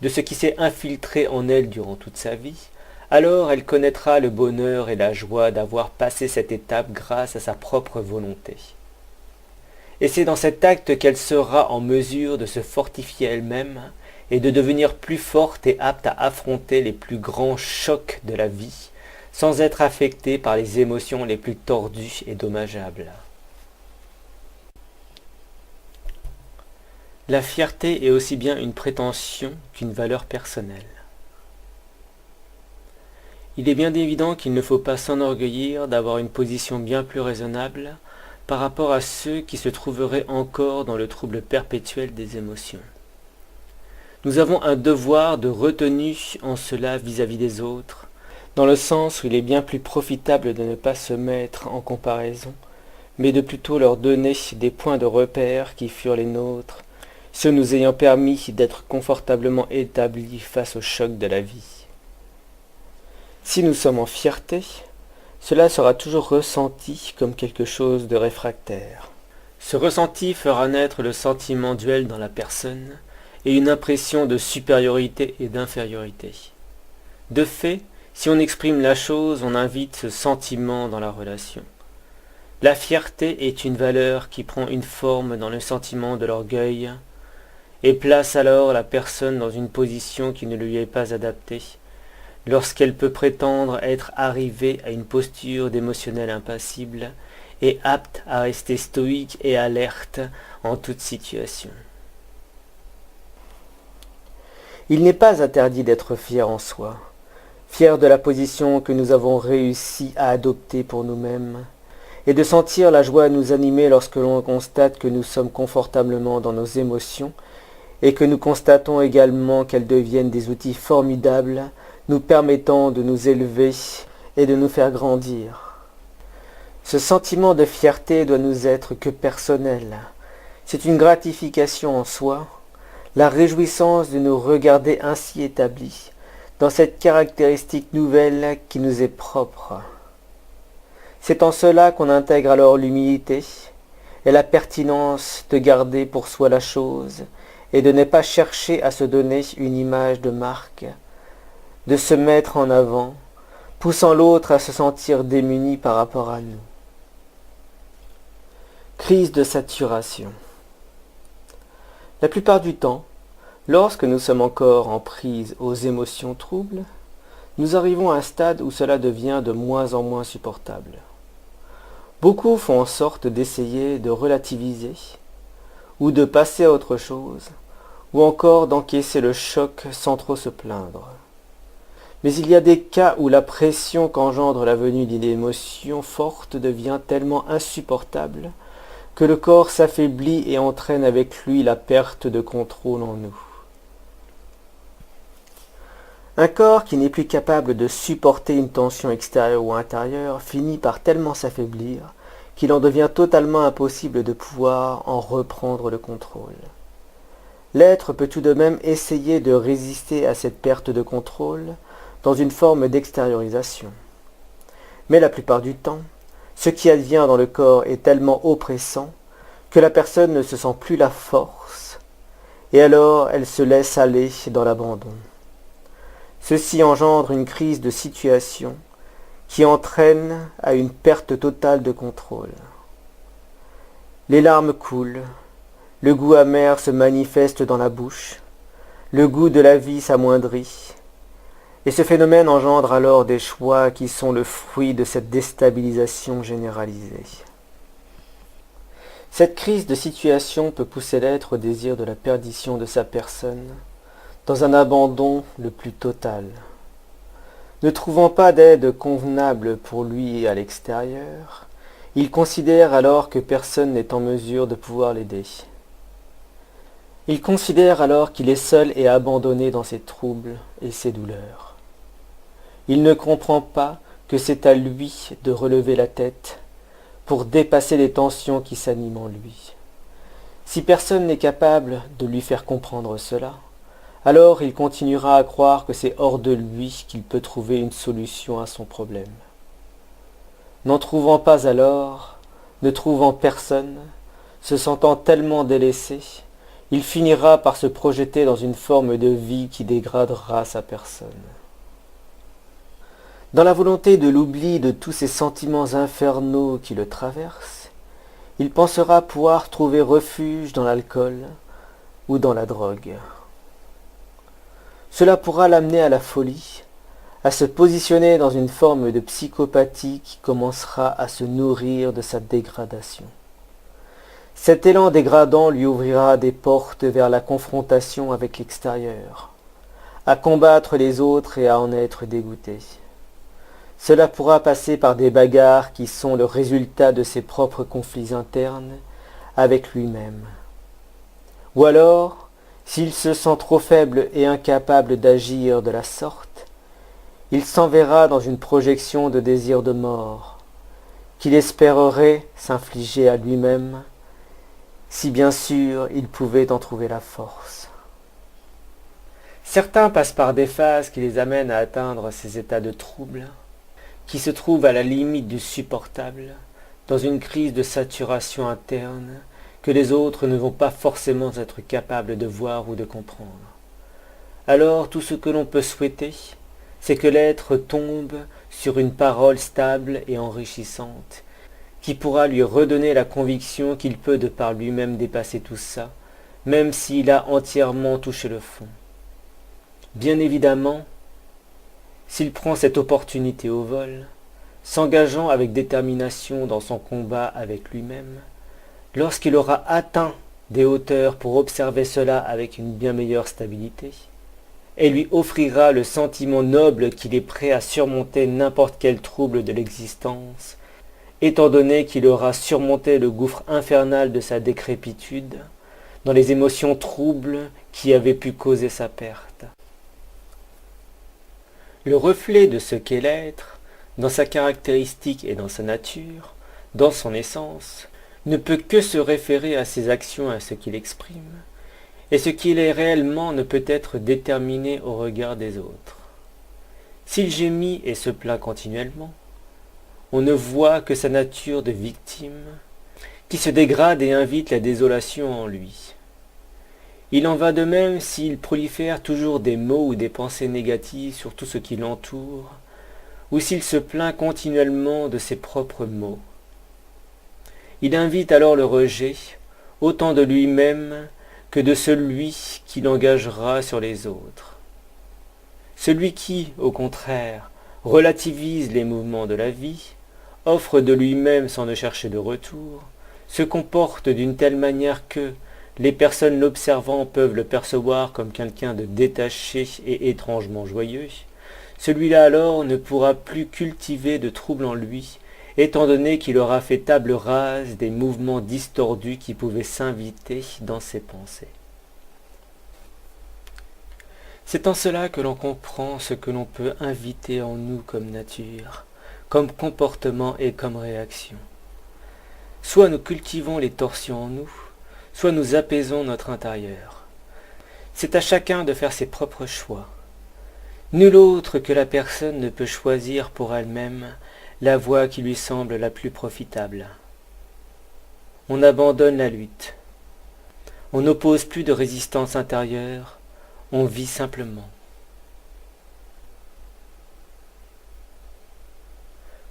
de ce qui s'est infiltré en elle durant toute sa vie, alors elle connaîtra le bonheur et la joie d'avoir passé cette étape grâce à sa propre volonté. Et c'est dans cet acte qu'elle sera en mesure de se fortifier elle-même et de devenir plus forte et apte à affronter les plus grands chocs de la vie, sans être affectée par les émotions les plus tordues et dommageables. La fierté est aussi bien une prétention qu'une valeur personnelle. Il est bien évident qu'il ne faut pas s'enorgueillir d'avoir une position bien plus raisonnable par rapport à ceux qui se trouveraient encore dans le trouble perpétuel des émotions. Nous avons un devoir de retenue en cela vis-à-vis des autres, dans le sens où il est bien plus profitable de ne pas se mettre en comparaison, mais de plutôt leur donner des points de repère qui furent les nôtres, ceux nous ayant permis d'être confortablement établis face au choc de la vie. Si nous sommes en fierté, cela sera toujours ressenti comme quelque chose de réfractaire. Ce ressenti fera naître le sentiment duel dans la personne et une impression de supériorité et d'infériorité. De fait, si on exprime la chose, on invite ce sentiment dans la relation. La fierté est une valeur qui prend une forme dans le sentiment de l'orgueil et place alors la personne dans une position qui ne lui est pas adaptée, lorsqu'elle peut prétendre être arrivée à une posture d'émotionnel impassible et apte à rester stoïque et alerte en toute situation. Il n'est pas interdit d'être fier en soi, fier de la position que nous avons réussi à adopter pour nous-mêmes, et de sentir la joie nous animer lorsque l'on constate que nous sommes confortablement dans nos émotions, et que nous constatons également qu'elles deviennent des outils formidables nous permettant de nous élever et de nous faire grandir. Ce sentiment de fierté doit nous être que personnel. C'est une gratification en soi, la réjouissance de nous regarder ainsi établis, dans cette caractéristique nouvelle qui nous est propre. C'est en cela qu'on intègre alors l'humilité et la pertinence de garder pour soi la chose et de ne pas chercher à se donner une image de marque, de se mettre en avant, poussant l'autre à se sentir démuni par rapport à nous. Crise de saturation. La plupart du temps, lorsque nous sommes encore en prise aux émotions troubles, nous arrivons à un stade où cela devient de moins en moins supportable. Beaucoup font en sorte d'essayer de relativiser, ou de passer à autre chose, ou encore d'encaisser le choc sans trop se plaindre. Mais il y a des cas où la pression qu'engendre la venue d'une émotion forte devient tellement insupportable que le corps s'affaiblit et entraîne avec lui la perte de contrôle en nous. Un corps qui n'est plus capable de supporter une tension extérieure ou intérieure finit par tellement s'affaiblir qu'il en devient totalement impossible de pouvoir en reprendre le contrôle. L'être peut tout de même essayer de résister à cette perte de contrôle dans une forme d'extériorisation. Mais la plupart du temps, ce qui advient dans le corps est tellement oppressant que la personne ne se sent plus la force, et alors elle se laisse aller dans l'abandon. Ceci engendre une crise de situation qui entraîne à une perte totale de contrôle. Les larmes coulent, le goût amer se manifeste dans la bouche, le goût de la vie s'amoindrit, et ce phénomène engendre alors des choix qui sont le fruit de cette déstabilisation généralisée. Cette crise de situation peut pousser l'être au désir de la perdition de sa personne, dans un abandon le plus total. Ne trouvant pas d'aide convenable pour lui à l'extérieur, il considère alors que personne n'est en mesure de pouvoir l'aider. Il considère alors qu'il est seul et abandonné dans ses troubles et ses douleurs. Il ne comprend pas que c'est à lui de relever la tête pour dépasser les tensions qui s'animent en lui. Si personne n'est capable de lui faire comprendre cela, alors il continuera à croire que c'est hors de lui qu'il peut trouver une solution à son problème. N'en trouvant pas alors, ne trouvant personne, se sentant tellement délaissé, il finira par se projeter dans une forme de vie qui dégradera sa personne. Dans la volonté de l'oubli de tous ces sentiments infernaux qui le traversent, il pensera pouvoir trouver refuge dans l'alcool ou dans la drogue. Cela pourra l'amener à la folie, à se positionner dans une forme de psychopathie qui commencera à se nourrir de sa dégradation. Cet élan dégradant lui ouvrira des portes vers la confrontation avec l'extérieur, à combattre les autres et à en être dégoûté. Cela pourra passer par des bagarres qui sont le résultat de ses propres conflits internes avec lui-même. Ou alors, s'il se sent trop faible et incapable d'agir de la sorte, il s'enverra dans une projection de désir de mort, qu'il espérerait s'infliger à lui-même, si bien sûr il pouvait en trouver la force. Certains passent par des phases qui les amènent à atteindre ces états de trouble, qui se trouvent à la limite du supportable, dans une crise de saturation interne que les autres ne vont pas forcément être capables de voir ou de comprendre. Alors tout ce que l'on peut souhaiter, c'est que l'être tombe sur une parole stable et enrichissante, qui pourra lui redonner la conviction qu'il peut de par lui-même dépasser tout ça, même s'il a entièrement touché le fond. Bien évidemment, s'il prend cette opportunité au vol, s'engageant avec détermination dans son combat avec lui-même, lorsqu'il aura atteint des hauteurs pour observer cela avec une bien meilleure stabilité, et lui offrira le sentiment noble qu'il est prêt à surmonter n'importe quel trouble de l'existence, étant donné qu'il aura surmonté le gouffre infernal de sa décrépitude, dans les émotions troubles qui avaient pu causer sa perte. Le reflet de ce qu'est l'être, dans sa caractéristique et dans sa nature, dans son essence, ne peut que se référer à ses actions et à ce qu'il exprime, et ce qu'il est réellement ne peut être déterminé au regard des autres. S'il gémit et se plaint continuellement, on ne voit que sa nature de victime, qui se dégrade et invite la désolation en lui. Il en va de même s'il prolifère toujours des mots ou des pensées négatives sur tout ce qui l'entoure, ou s'il se plaint continuellement de ses propres maux. Il invite alors le rejet, autant de lui-même que de celui qui l'engagera sur les autres. Celui qui, au contraire, relativise les mouvements de la vie, offre de lui-même sans ne chercher de retour, se comporte d'une telle manière que les personnes l'observant peuvent le percevoir comme quelqu'un de détaché et étrangement joyeux, celui-là alors ne pourra plus cultiver de trouble en lui, étant donné qu'il aura fait table rase des mouvements distordus qui pouvaient s'inviter dans ses pensées. C'est en cela que l'on comprend ce que l'on peut inviter en nous comme nature, comme comportement et comme réaction. Soit nous cultivons les torsions en nous, soit nous apaisons notre intérieur. C'est à chacun de faire ses propres choix. Nul autre que la personne ne peut choisir pour elle-même la voie qui lui semble la plus profitable. On abandonne la lutte. On n'oppose plus de résistance intérieure, on vit simplement.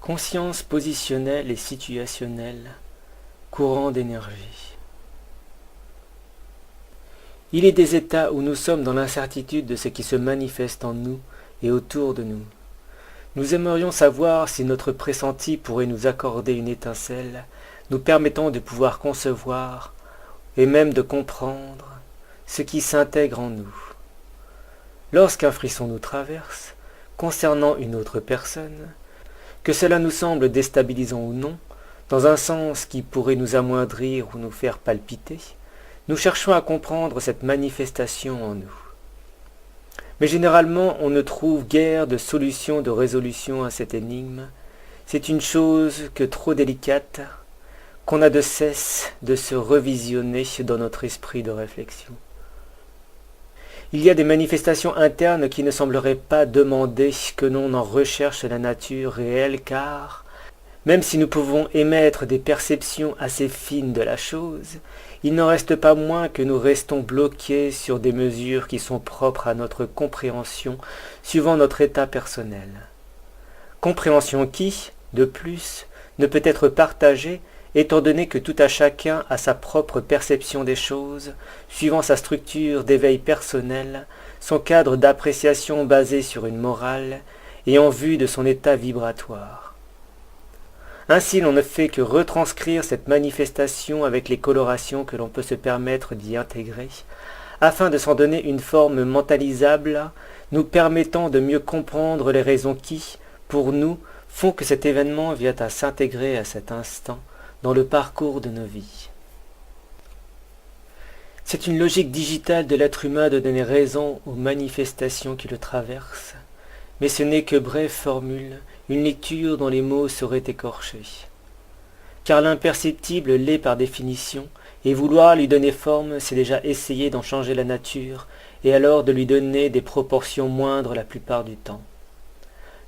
Conscience positionnelle et situationnelle, courant d'énergie. Il est des états où nous sommes dans l'incertitude de ce qui se manifeste en nous et autour de nous. Nous aimerions savoir si notre pressenti pourrait nous accorder une étincelle, nous permettant de pouvoir concevoir et même de comprendre ce qui s'intègre en nous. Lorsqu'un frisson nous traverse, concernant une autre personne, que cela nous semble déstabilisant ou non, dans un sens qui pourrait nous amoindrir ou nous faire palpiter, nous cherchons à comprendre cette manifestation en nous. Mais généralement, on ne trouve guère de solution de résolution à cette énigme. C'est une chose que trop délicate, qu'on a de cesse de se revisionner dans notre esprit de réflexion. Il y a des manifestations internes qui ne sembleraient pas demander que l'on en recherche la nature réelle, car, même si nous pouvons émettre des perceptions assez fines de la chose, il n'en reste pas moins que nous restons bloqués sur des mesures qui sont propres à notre compréhension suivant notre état personnel. Compréhension qui, de plus, ne peut être partagée étant donné que tout à chacun a sa propre perception des choses, suivant sa structure d'éveil personnel, son cadre d'appréciation basé sur une morale, et en vue de son état vibratoire. Ainsi l'on ne fait que retranscrire cette manifestation avec les colorations que l'on peut se permettre d'y intégrer, afin de s'en donner une forme mentalisable, nous permettant de mieux comprendre les raisons qui, pour nous, font que cet événement vient à s'intégrer à cet instant dans le parcours de nos vies. C'est une logique digitale de l'être humain de donner raison aux manifestations qui le traversent, mais ce n'est que brève formule, une lecture dont les mots seraient écorchés. Car l'imperceptible l'est par définition, et vouloir lui donner forme, c'est déjà essayer d'en changer la nature, et alors de lui donner des proportions moindres la plupart du temps.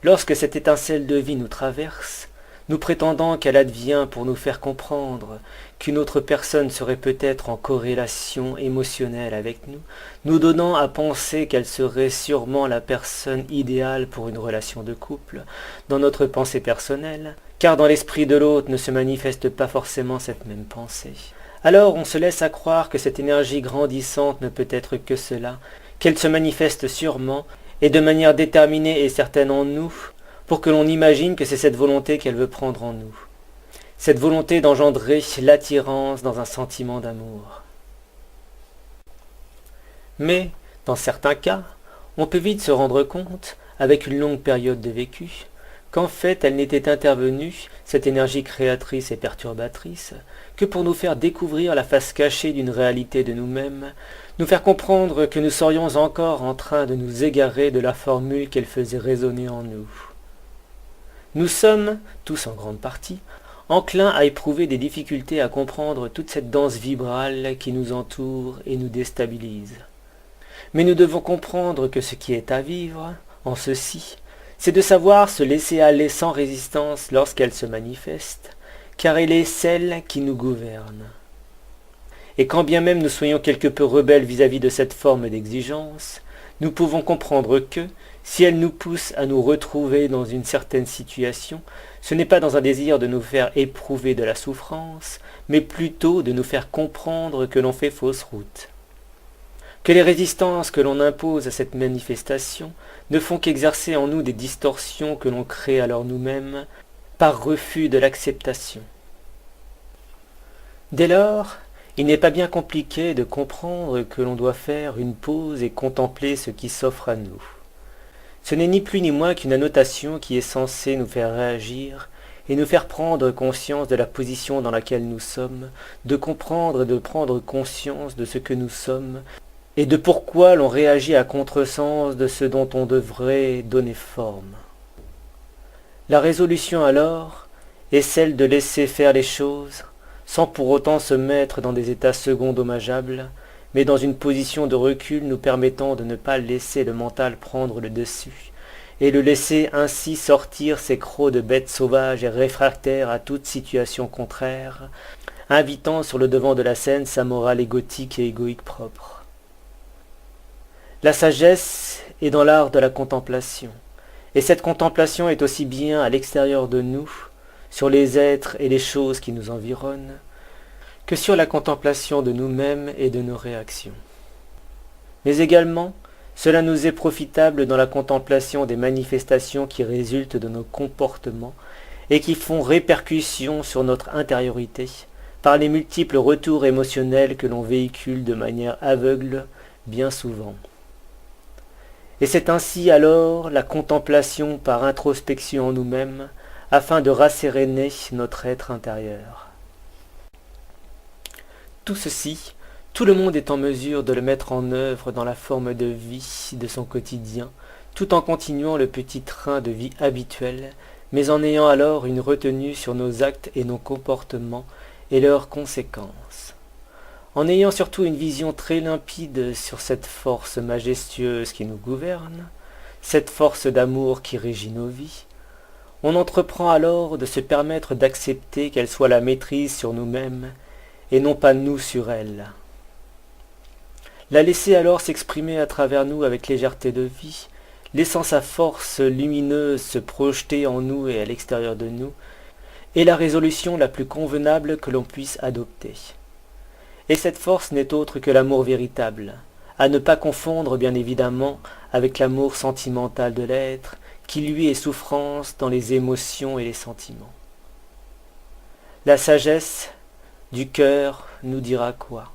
Lorsque cette étincelle de vie nous traverse, nous prétendant qu'elle advient pour nous faire comprendre qu'une autre personne serait peut-être en corrélation émotionnelle avec nous, nous donnant à penser qu'elle serait sûrement la personne idéale pour une relation de couple, dans notre pensée personnelle, car dans l'esprit de l'autre ne se manifeste pas forcément cette même pensée. Alors on se laisse à croire que cette énergie grandissante ne peut être que cela, qu'elle se manifeste sûrement, et de manière déterminée et certaine en nous, pour que l'on imagine que c'est cette volonté qu'elle veut prendre en nous. Cette volonté d'engendrer l'attirance dans un sentiment d'amour. Mais, dans certains cas, on peut vite se rendre compte, avec une longue période de vécu, qu'en fait elle n'était intervenue, cette énergie créatrice et perturbatrice, que pour nous faire découvrir la face cachée d'une réalité de nous-mêmes, nous faire comprendre que nous serions encore en train de nous égarer de la formule qu'elle faisait résonner en nous. Nous sommes, tous en grande partie, enclins à éprouver des difficultés à comprendre toute cette danse vibrale qui nous entoure et nous déstabilise. Mais nous devons comprendre que ce qui est à vivre, en ceci, c'est de savoir se laisser aller sans résistance lorsqu'elle se manifeste, car elle est celle qui nous gouverne. Et quand bien même nous soyons quelque peu rebelles vis-à-vis de cette forme d'exigence, nous pouvons comprendre que, si elle nous pousse à nous retrouver dans une certaine situation, ce n'est pas dans un désir de nous faire éprouver de la souffrance, mais plutôt de nous faire comprendre que l'on fait fausse route. Que les résistances que l'on impose à cette manifestation ne font qu'exercer en nous des distorsions que l'on crée alors nous-mêmes par refus de l'acceptation. Dès lors, il n'est pas bien compliqué de comprendre que l'on doit faire une pause et contempler ce qui s'offre à nous. Ce n'est ni plus ni moins qu'une annotation qui est censée nous faire réagir et nous faire prendre conscience de la position dans laquelle nous sommes, de comprendre et de prendre conscience de ce que nous sommes, et de pourquoi l'on réagit à contresens de ce dont on devrait donner forme. La résolution alors est celle de laisser faire les choses, sans pour autant se mettre dans des états seconds dommageables, mais dans une position de recul nous permettant de ne pas laisser le mental prendre le dessus, et le laisser ainsi sortir ses crocs de bêtes sauvages et réfractaires à toute situation contraire, invitant sur le devant de la scène sa morale égotique et égoïque propre. La sagesse est dans l'art de la contemplation, et cette contemplation est aussi bien à l'extérieur de nous, sur les êtres et les choses qui nous environnent, que sur la contemplation de nous-mêmes et de nos réactions. Mais également, cela nous est profitable dans la contemplation des manifestations qui résultent de nos comportements et qui font répercussion sur notre intériorité par les multiples retours émotionnels que l'on véhicule de manière aveugle bien souvent. Et c'est ainsi alors la contemplation par introspection en nous-mêmes afin de rasséréner notre être intérieur. Tout ceci, tout le monde est en mesure de le mettre en œuvre dans la forme de vie de son quotidien, tout en continuant le petit train de vie habituel, mais en ayant alors une retenue sur nos actes et nos comportements et leurs conséquences. En ayant surtout une vision très limpide sur cette force majestueuse qui nous gouverne, cette force d'amour qui régit nos vies, on entreprend alors de se permettre d'accepter qu'elle soit la maîtrise sur nous-mêmes, et non pas nous sur elle. La laisser alors s'exprimer à travers nous avec légèreté de vie, laissant sa force lumineuse se projeter en nous et à l'extérieur de nous, est la résolution la plus convenable que l'on puisse adopter. Et cette force n'est autre que l'amour véritable, à ne pas confondre bien évidemment avec l'amour sentimental de l'être, qui lui est souffrance dans les émotions et les sentiments. La sagesse du cœur nous dira quoi ?